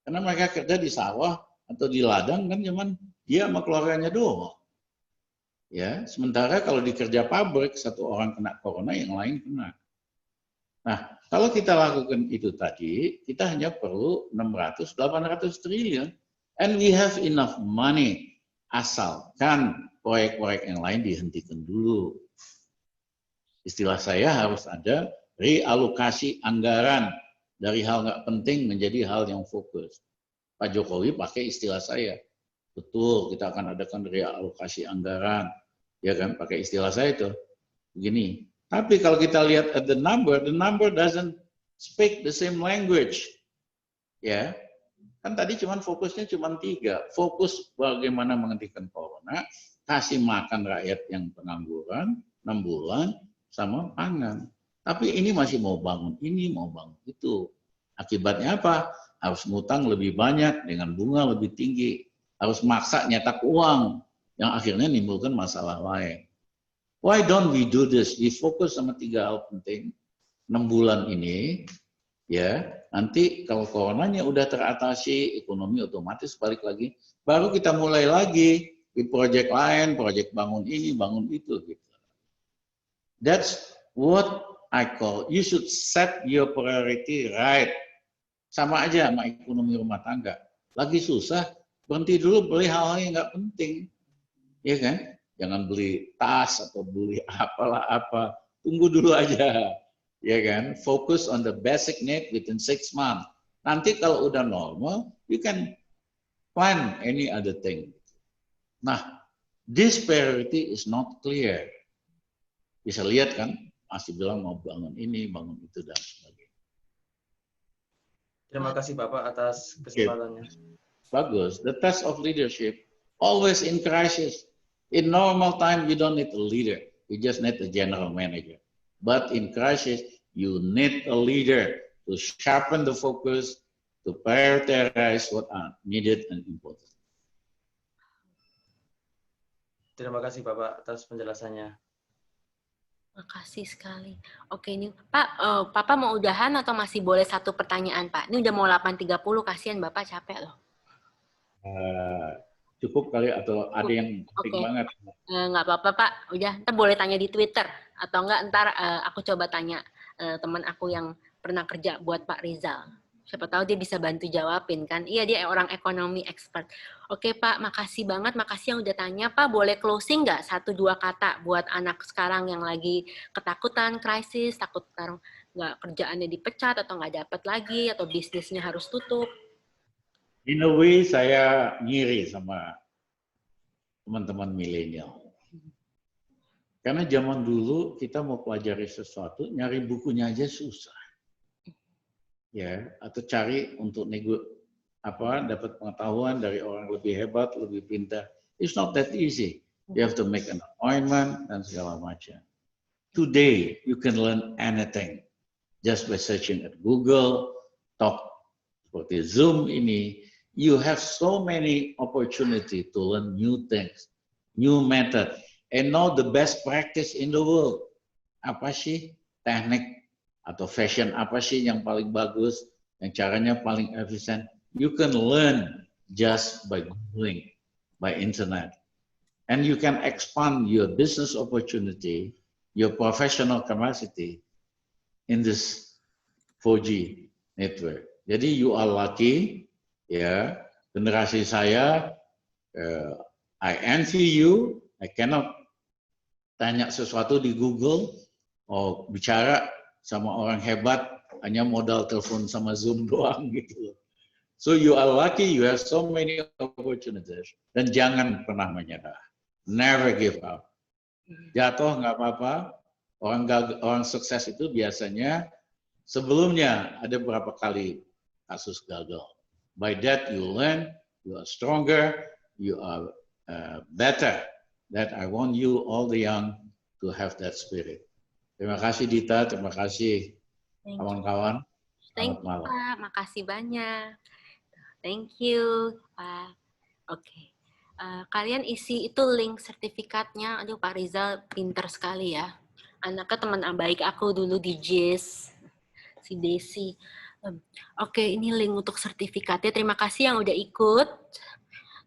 Karena mereka kerja di sawah atau di ladang kan cuman dia sama keluarganya doang. Ya, sementara kalau di kerja pabrik, 1 orang kena corona, yang lain kena. Nah, kalau kita lakukan itu tadi, kita hanya perlu 600-800 triliun. And we have enough money. Asalkan proyek-proyek yang lain dihentikan dulu. Istilah saya harus ada realokasi anggaran dari hal nggak penting menjadi hal yang fokus. Pak Jokowi pakai istilah saya. Betul, kita akan adakan realokasi anggaran. Ya kan, pakai istilah saya itu begini. Tapi kalau kita lihat at the number doesn't speak the same language. Ya, kan tadi fokusnya cuma 3. Fokus bagaimana menghentikan corona, kasih makan rakyat yang pengangguran 6 bulan, sama pangan. Tapi ini masih mau bangun ini, mau bangun itu. Akibatnya apa? Harus ngutang lebih banyak dengan bunga lebih tinggi. Harus maksa nyetak uang yang akhirnya menimbulkan masalah lain. Why don't we do this? We fokus sama 3 hal penting. 6 bulan ini, ya, nanti kalau coronanya udah teratasi, ekonomi otomatis balik lagi, baru kita mulai lagi di proyek lain, proyek bangun ini, bangun itu, gitu. That's what I call, you should set your priority right. Sama aja sama ekonomi rumah tangga. Lagi susah, berhenti dulu beli hal-hal yang nggak penting. Ya kan? Jangan beli tas atau beli apalah apa. Tunggu dulu aja. Ya kan? Focus on the basic need within 6 months. Nanti kalau udah normal, you can plan any other thing. Nah, this priority is not clear. Bisa lihat kan? Masih bilang mau bangun ini, bangun itu, dan sebagainya. Terima kasih Bapak atas kesempatannya. Bagus. The test of leadership always in crisis. In normal time, you don't need a leader. You just need a general manager. But in crisis, you need a leader to sharpen the focus, to prioritize what are needed and important. Terima kasih Bapak atas penjelasannya. Makasih sekali. Oke, ini Pak, Papa mau udahan atau masih boleh 1 pertanyaan, Pak? Ini udah mau 8.30, kasihan Bapak capek loh. Cukup kali atau ada yang penting banget? Nggak apa-apa, Pak. Udah, ntar boleh tanya di Twitter. Atau enggak, ntar aku coba tanya teman aku yang pernah kerja buat Pak Rizal. Siapa tahu dia bisa bantu jawabin kan. Iya, dia orang ekonomi expert. Oke, Pak. Makasih banget. Makasih yang udah tanya. Pak, boleh closing nggak 1-2 kata buat anak sekarang yang lagi ketakutan, krisis, takut nggak kerjaannya dipecat atau nggak dapat lagi, atau bisnisnya harus tutup. In a way, saya ngiri sama teman-teman milenial. Karena zaman dulu kita mau pelajari sesuatu, nyari bukunya aja susah. Ya, atau cari untuk dapat pengetahuan dari orang lebih hebat, lebih pintar. It's not that easy. You have to make an appointment dan segala macam. Today, you can learn anything just by searching at Google, Talk seperti Zoom ini. You have so many opportunity to learn new things, new method, and know the best practice in the world. Apa sih teknik atau fashion apa sih yang paling bagus, yang caranya paling efisien? You can learn just by Googling, by internet. And you can expand your business opportunity, your professional capacity in this 4G network. Jadi you are lucky. Ya, generasi saya, I envy you. I cannot tanya sesuatu di Google, bicara sama orang hebat, hanya modal telepon sama Zoom doang gitu. So you are lucky, you have so many opportunities. Dan jangan pernah menyerah. Never give up. Jatuh nggak apa-apa. Orang sukses itu biasanya sebelumnya ada berapa kali kasus gagal. By that you learn, you are stronger, you are better. That I want you all the young to have that spirit. Terima kasih Dita, terima kasih kawan-kawan. Thank you Pak, makasih banyak. Thank you Pak. Oke, kalian isi itu link sertifikatnya. Aduh Pak Rizal pinter sekali ya. Anaknya teman baik aku dulu di JIS, si Desi. Oke, ini link untuk sertifikatnya. Terima kasih yang udah ikut.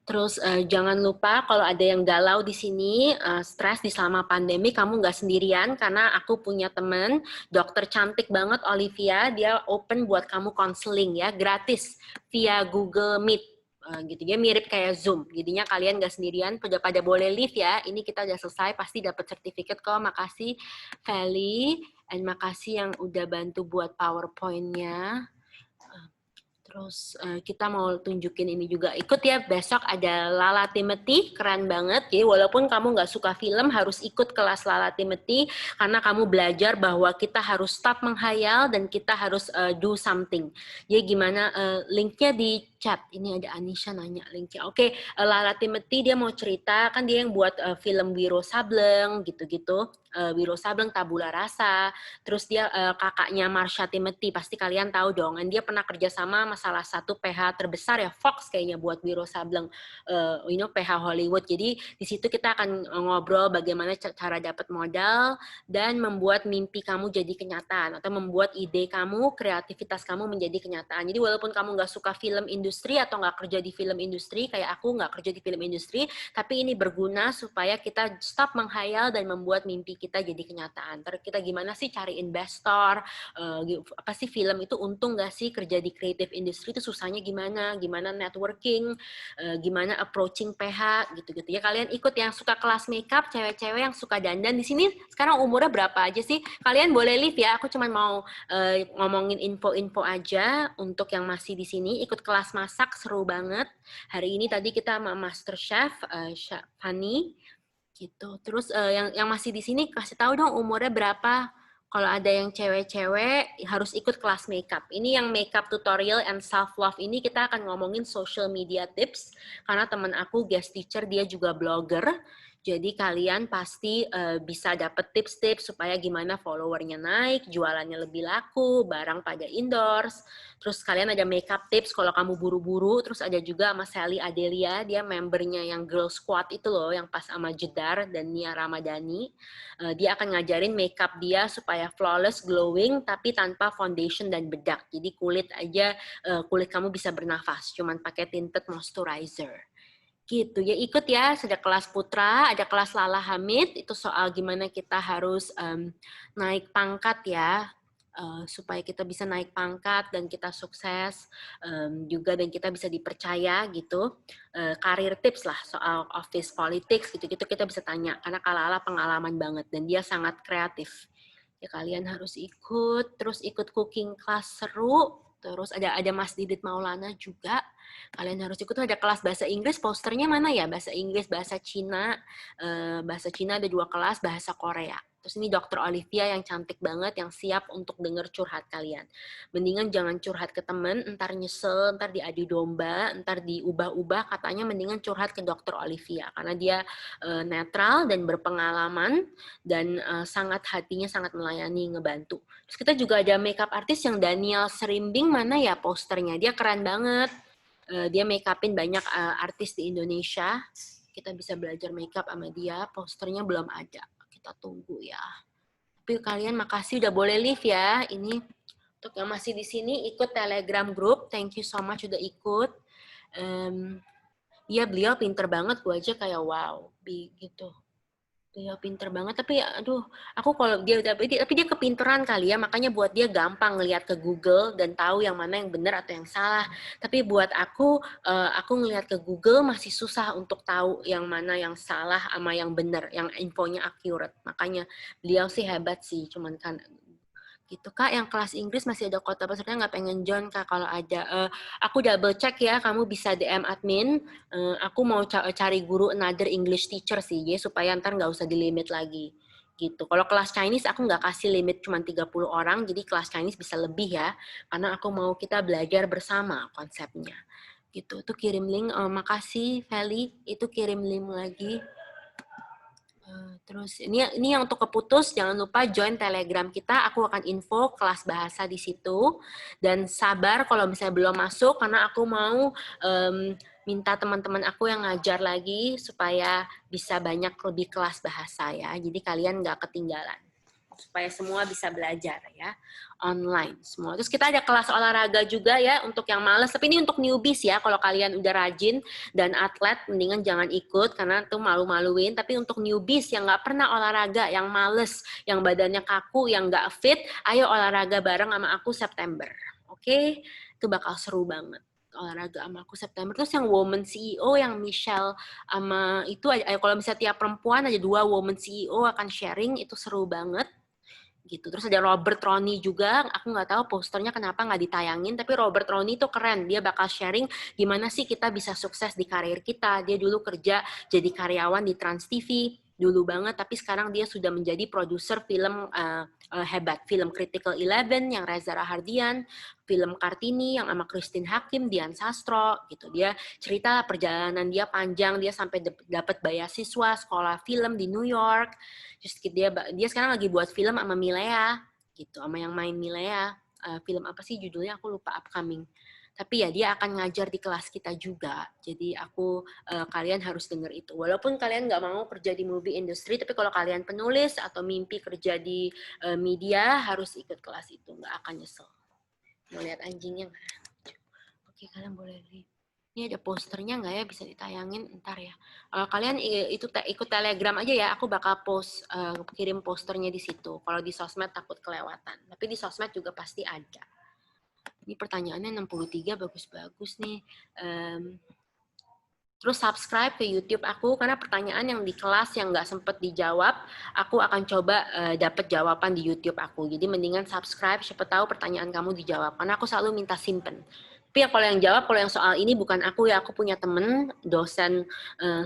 Terus jangan lupa kalau ada yang galau di sini, stres di selama pandemi, kamu nggak sendirian karena aku punya temen, dokter cantik banget Olivia, dia open buat kamu konseling ya, gratis via Google Meet. Gitu dia mirip kayak Zoom, jadinya kalian nggak sendirian, pada boleh leave ya. Ini kita udah selesai, pasti dapat sertifikat kok. Makasih Feli, dan makasih yang udah bantu buat PowerPoint-nya. Terus kita mau tunjukin ini juga. Ikut ya, besok ada Lala Timothy, keren banget. Jadi walaupun kamu nggak suka film, harus ikut kelas Lala Timothy, karena kamu belajar bahwa kita harus stop menghayal dan kita harus do something. Jadi gimana, linknya di chat. Ini ada Anisha nanya linknya. Oke, Lala Timothy dia mau cerita, kan dia yang buat film Wiro Sableng, gitu-gitu. Wiro Sableng, Tabula Rasa. Terus dia kakaknya Marsha Timothy, pasti kalian tahu dong. Dan dia pernah kerjasama sama salah satu PH terbesar ya, Fox kayaknya buat Wiro Sableng, PH Hollywood. Jadi di situ kita akan ngobrol bagaimana cara dapat modal dan membuat mimpi kamu jadi kenyataan, atau membuat ide kamu, kreativitas kamu menjadi kenyataan. Jadi walaupun kamu nggak suka film industri atau nggak kerja di film industri, kayak aku nggak kerja di film industri, tapi ini berguna supaya kita stop menghayal dan membuat mimpi kita jadi kenyataan. Terus kita gimana sih cari investor, apa sih film itu untung nggak sih, kerja di creative industry itu susahnya gimana networking, gimana approaching PH, gitu-gitu ya. Kalian ikut yang suka kelas makeup, cewek-cewek yang suka dandan. Di sini sekarang umurnya berapa aja sih? Kalian boleh leave ya, aku cuma mau ngomongin info-info aja untuk yang masih di sini. Ikut kelas masak, seru banget. Hari ini tadi kita sama Master Chef, Fanny, gitu. Terus yang masih di sini kasih tahu dong umurnya berapa. Kalau ada yang cewek-cewek harus ikut kelas makeup. Ini yang makeup tutorial and self love ini kita akan ngomongin social media tips, karena teman aku guest teacher, dia juga blogger. Jadi kalian pasti bisa dapet tips-tips supaya gimana followernya naik, jualannya lebih laku, barang pada endorse. Terus kalian ada makeup tips kalau kamu buru-buru. Terus ada juga sama Sally Adelia, dia membernya yang Girl Squad itu loh, yang pas sama Jedar dan Nia Ramadhani. Dia akan ngajarin makeup dia supaya flawless, glowing, tapi tanpa foundation dan bedak. Jadi kulit aja, kulit kamu bisa bernafas, cuman pakai tinted moisturizer. Gitu ya, ikut ya. Ada kelas Putra, ada kelas Lala Hamid, itu soal gimana kita harus naik pangkat ya, supaya kita bisa naik pangkat dan kita sukses juga, dan kita bisa dipercaya gitu. Karir tips lah soal office politics gitu-gitu kita bisa tanya, karena Lala pengalaman banget dan dia sangat kreatif. Ya kalian harus ikut. Terus ikut cooking class seru. Terus ada Mas Didit Maulana juga. Kalian harus ikut. Ada kelas bahasa Inggris, posternya mana ya? Bahasa Inggris, bahasa Cina. Bahasa Cina ada 2 kelas, bahasa Korea. Terus ini Dr. Olivia yang cantik banget, yang siap untuk denger curhat kalian. Mendingan jangan curhat ke temen, ntar nyesel, ntar diadu domba, ntar diubah-ubah. Katanya mendingan curhat ke Dr. Olivia. Karena dia netral dan berpengalaman, dan sangat hatinya sangat melayani, ngebantu. Terus kita juga ada makeup artist yang Daniel Serimbing, mana ya posternya? Dia keren banget. Dia make upin banyak artis di Indonesia. Kita bisa belajar makeup sama dia. Posternya belum ada. Kita tunggu ya. Tapi kalian makasih udah boleh leave ya. Ini untuk yang masih di sini ikut Telegram group. Thank you so much udah ikut. Iya, beliau pinter banget. Gue aja kayak wow, gitu. Beliau pinter banget, tapi aduh, aku kalau tapi dia kepinteran kali ya, makanya buat dia gampang ngelihat ke Google dan tahu yang mana yang benar atau yang salah. Tapi buat aku ngelihat ke Google masih susah untuk tahu yang mana yang salah sama yang benar, yang infonya accurate. Makanya beliau sih hebat sih, cuman kan gitu. Kak, yang kelas Inggris masih ada kota peserta nggak pengen join Kak? Kalau ada, aku double check ya, kamu bisa DM admin. Aku mau cari guru another English teacher sih, ya, supaya ntar nggak usah di-limit lagi. Gitu. Kalau kelas Chinese aku nggak kasih limit cuma 30 orang, jadi kelas Chinese bisa lebih ya, karena aku mau kita belajar bersama konsepnya. Gitu. Itu kirim link, makasih Feli, itu kirim link lagi. Terus ini yang untuk keputus, jangan lupa join Telegram kita. Aku akan info kelas bahasa di situ. Dan sabar kalau misalnya belum masuk, karena aku mau minta teman-teman aku yang ngajar lagi supaya bisa banyak lebih kelas bahasa ya. Jadi kalian nggak ketinggalan. Supaya semua bisa belajar ya, online semua. Terus kita ada kelas olahraga juga ya untuk yang males, tapi ini untuk newbies ya. Kalau kalian udah rajin dan atlet, mendingan jangan ikut karena itu malu-maluin. Tapi untuk newbies yang nggak pernah olahraga, yang males, yang badannya kaku, yang nggak fit, ayo olahraga bareng sama aku September. Oke? Itu bakal seru banget. Olahraga sama aku September. Terus yang Woman CEO, yang Michelle sama itu, kalau misalnya tiap perempuan ada 2 Woman CEO akan sharing, itu seru banget. gitu. Terus ada Robert Roney juga, aku nggak tahu posternya kenapa nggak ditayangin, tapi Robert Roney itu keren, dia bakal sharing gimana sih kita bisa sukses di karir kita. Dia dulu kerja jadi karyawan di Trans TV, dulu banget, tapi sekarang dia sudah menjadi produser film hebat, film Critical 11 yang Reza Rahardian, film Kartini yang sama Christine Hakim, Dian Sastro, gitu. Dia cerita perjalanan dia panjang, dia sampai dapat beasiswa sekolah film di New York. Terus dia sekarang lagi buat film sama Milea, gitu, sama yang main Milea. Film apa sih judulnya? Aku lupa, upcoming. Tapi ya dia akan ngajar di kelas kita juga. Jadi kalian harus dengar itu. Walaupun kalian nggak mau kerja di movie industry, tapi kalau kalian penulis atau mimpi kerja di media, harus ikut kelas itu. Nggak akan nyesel. Mau lihat anjingnya nggak? Oke, kalian boleh lihat. Ini ada posternya nggak ya? Bisa ditayangin ntar ya. Kalau kalian ikut Telegram aja ya, aku bakal kirim posternya di situ. Kalau di sosmed takut kelewatan. Tapi di sosmed juga pasti ada. Ini pertanyaannya 63, bagus-bagus nih. Terus subscribe ke YouTube aku, karena pertanyaan yang di kelas yang nggak sempet dijawab, aku akan coba dapat jawaban di YouTube aku. Jadi mendingan subscribe, siapa tahu pertanyaan kamu dijawab. Karena aku selalu minta simpen. Tapi ya kalau yang jawab, kalau yang soal ini bukan aku ya, aku punya temen, dosen,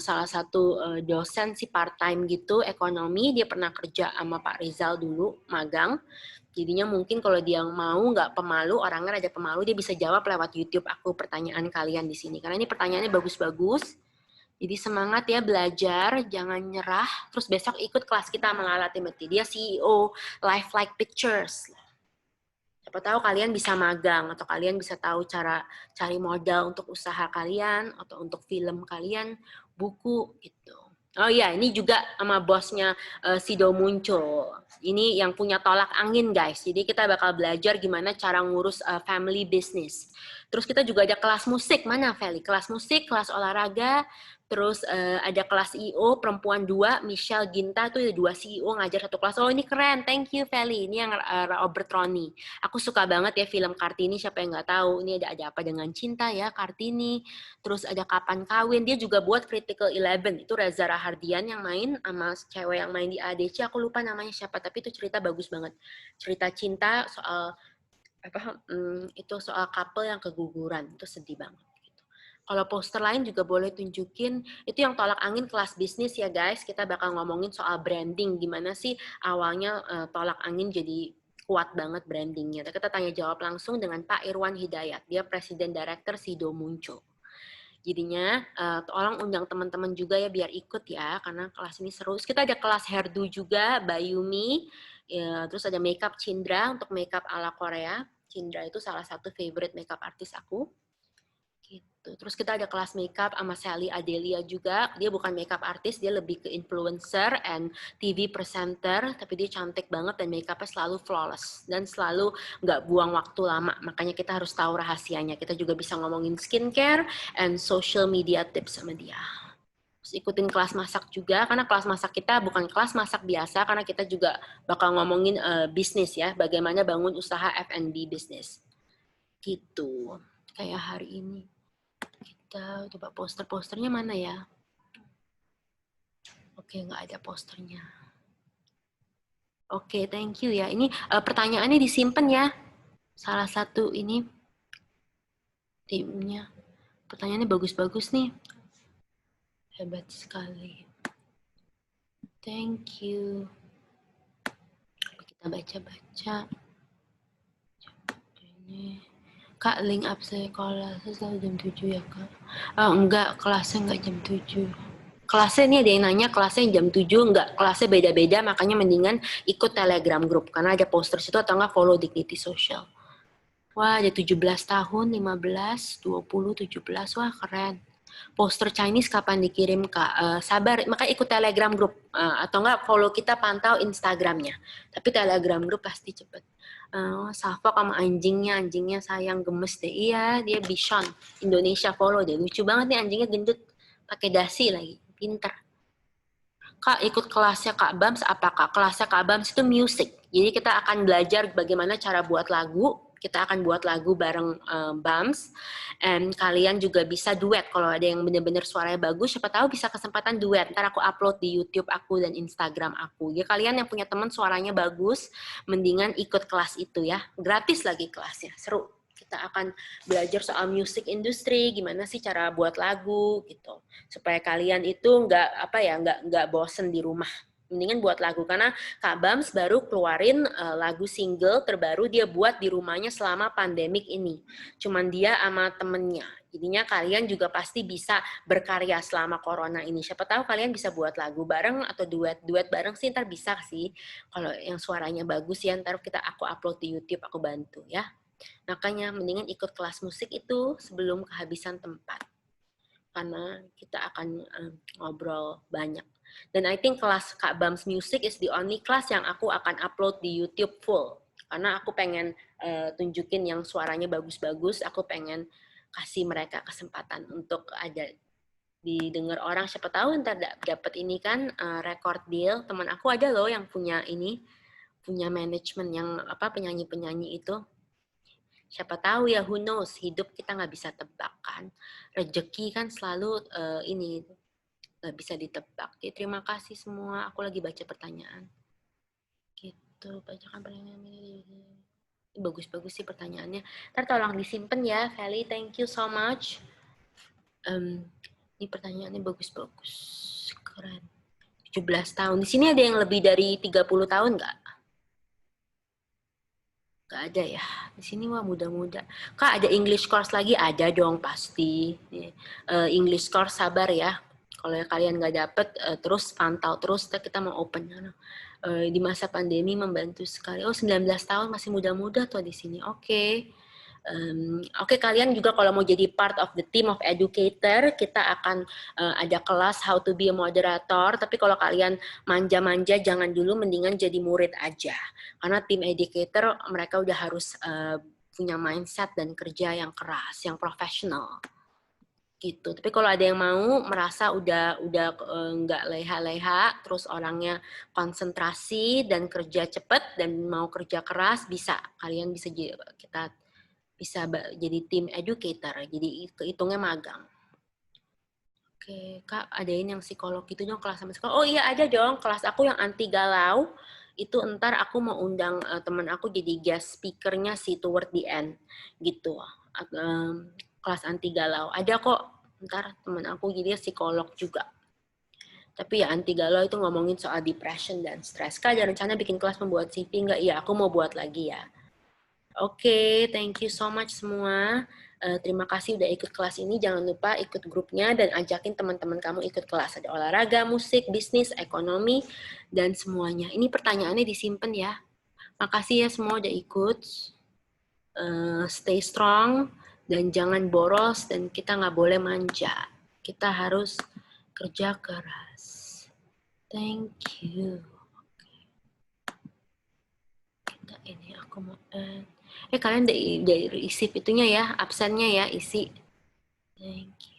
salah satu dosen si part-time gitu, ekonomi, dia pernah kerja sama Pak Rizal dulu, magang. Jadinya mungkin kalau dia mau, nggak pemalu, orangnya ada pemalu, dia bisa jawab lewat YouTube aku pertanyaan kalian di sini. Karena ini pertanyaannya bagus-bagus. Jadi semangat ya belajar, jangan nyerah. Terus besok ikut kelas kita sama Lala Timothy. Dia CEO Life Like Pictures. Siapa tahu kalian bisa magang, atau kalian bisa tahu cara cari modal untuk usaha kalian, atau untuk film kalian, buku gitu. Oh iya, ini juga sama bosnya Sido muncul. Ini yang punya tolak angin, guys. Jadi kita bakal belajar gimana cara ngurus family business. Terus kita juga ada kelas musik. Mana, Feli? Kelas musik, kelas olahraga. Terus ada kelas CEO, perempuan 2, Michelle Ginta. Itu ada 2 CEO ngajar satu kelas. Oh, ini keren. Thank you, Feli. Ini yang Robert Roney. Aku suka banget ya film Kartini. Siapa yang nggak tahu? Ini ada apa dengan cinta ya, Kartini. Terus ada Kapan Kawin. Dia juga buat Critical 11. Itu Reza Rahardian yang main sama cewek yang main di ADC. Aku lupa namanya siapa, tapi itu cerita bagus banget. Cerita cinta soal itu soal couple yang keguguran. Itu sedih banget. Kalau poster lain juga boleh tunjukin. Itu yang tolak angin kelas bisnis ya guys. Kita bakal ngomongin soal branding. Gimana sih awalnya tolak angin jadi kuat banget brandingnya. Kita tanya jawab langsung dengan Pak Irwan Hidayat. Dia Presiden Director Sido muncul. Jadinya tolong undang teman-teman juga ya biar ikut ya. Karena kelas ini seru. Terus kita ada kelas hairdo juga, Bayumi. Ya, terus ada makeup Cindra untuk makeup ala Korea. Cindra itu salah satu favorite makeup artis aku. Gitu. Terus kita ada kelas makeup sama Sally Adelia juga. Dia bukan makeup artis, dia lebih ke influencer and TV presenter, tapi dia cantik banget dan makeupnya selalu flawless dan selalu nggak buang waktu lama. Makanya kita harus tahu rahasianya. Kita juga bisa ngomongin skincare and social media tips sama dia. Terus ikutin kelas masak juga, karena kelas masak kita bukan kelas masak biasa, karena kita juga bakal ngomongin bisnis ya, bagaimana bangun usaha F&B bisnis. Gitu. Kayak hari ini. Kita coba posternya mana ya? Oke, nggak ada posternya. Oke, thank you ya. Ini pertanyaannya disimpan ya. Salah satu ini timnya. Pertanyaannya bagus-bagus nih. Hebat sekali. Thank you. Kita baca-baca. Ini. Kak, link up sekolah selalu jam 7 ya, Kak? Enggak, kelasnya enggak jam 7. Kelasnya ini ada yang nanya, kelasnya jam 7, enggak, kelasnya beda-beda, makanya mendingan ikut Telegram group, karena ada poster situ atau enggak follow Dignity Social. Wah, ada 17 tahun, 15, 20, 17, wah keren. Poster Chinese kapan dikirim, Kak? Sabar, makanya ikut Telegram group, atau enggak follow kita, pantau Instagramnya. Tapi Telegram group pasti cepet. Safok sama anjingnya sayang gemes deh. Iya, dia Bishon. Indonesia follow deh. Lucu banget nih anjingnya gendut. Pakai dasi lagi. Pinter. Kak, ikut kelasnya Kak Bams apa Kak? Kelasnya Kak Bams itu music. Jadi kita akan belajar bagaimana cara buat lagu. kita akan buat lagu bareng BAMS, and kalian juga bisa duet kalau ada yang benar-benar suaranya bagus, siapa tahu bisa kesempatan duet. Ntar aku upload di YouTube aku dan Instagram aku. Ya kalian yang punya teman suaranya bagus, mendingan ikut kelas itu ya, gratis lagi kelasnya, seru. Kita akan belajar soal music industry, gimana sih cara buat lagu gitu, supaya kalian itu nggak bosen di rumah. Mendingan buat lagu, karena Kak Bams baru keluarin lagu single terbaru dia buat di rumahnya selama pandemik ini. Cuman dia sama temennya. Jadinya kalian juga pasti bisa berkarya selama corona ini. Siapa tahu kalian bisa buat lagu bareng atau duet bareng sih, ntar bisa sih. Kalau yang suaranya bagus ya, ntar aku upload di YouTube, aku bantu ya. Makanya mendingan ikut kelas musik itu sebelum kehabisan tempat. Karena kita akan ngobrol banyak. Dan I think kelas Kak Bams Music is the only class yang aku akan upload di YouTube full. Karena aku pengen tunjukin yang suaranya bagus-bagus, aku pengen kasih mereka kesempatan untuk ada didengar orang. Siapa tahu ntar dapat ini kan record deal. Teman aku ada loh yang punya manajemen yang penyanyi-penyanyi itu. Siapa tahu ya, who knows, hidup kita nggak bisa tebak kan. Rezeki kan selalu nggak bisa ditebak. Jadi, terima kasih semua. Aku lagi baca pertanyaan. Gitu, bacakan pertanyaan ini. Bagus-bagus sih pertanyaannya. Ntar tolong disimpan ya, Feli. Thank you so much. Ini pertanyaannya bagus-bagus. Keren. 17 tahun. Di sini ada yang lebih dari 30 tahun nggak? Nggak ada ya. Di sini wah muda-muda. Kak, ada English course lagi? Ada dong pasti. English course sabar ya. Kalau kalian nggak dapet, terus pantau terus. Kita mau open. Di masa pandemi membantu sekali. Oh, 19 tahun masih muda-muda tuh di sini. Oke. Oke, kalian juga kalau mau jadi part of the team of educator, kita akan ada kelas how to be a moderator. Tapi kalau kalian manja-manja, jangan dulu, mendingan jadi murid aja. Karena tim educator mereka udah harus punya mindset dan kerja yang keras, yang profesional. Gitu. Tapi kalau ada yang mau merasa udah nggak leha-leha, terus orangnya konsentrasi dan kerja cepat dan mau kerja keras, bisa. Kalian bisa kita bisa jadi tim educator, jadi hitungnya magang. Oke, Kak, adain yang psikolog itu dong, kelas sama psikolog. Oh iya, ada dong, kelas aku yang anti galau, itu ntar aku mau undang teman aku jadi guest speaker-nya sih toward the end, gitu. Kelas anti galau, ada kok, ntar teman aku jadi psikolog juga. Tapi ya anti galau itu ngomongin soal depression dan stres. Kak, ada rencana bikin kelas membuat CV nggak? Iya, aku mau buat lagi ya. Oke, thank you so much semua. Terima kasih udah ikut kelas ini. Jangan lupa ikut grupnya dan ajakin teman-teman kamu ikut kelas. Ada olahraga, musik, bisnis, ekonomi, dan semuanya. Ini pertanyaannya disimpan ya. Makasih ya semua udah ikut. Stay strong dan jangan boros dan kita nggak boleh manja. Kita harus kerja keras. Thank you. Kita ini aku mau kalian dari isi itunya ya, absennya ya, isi. Thank you.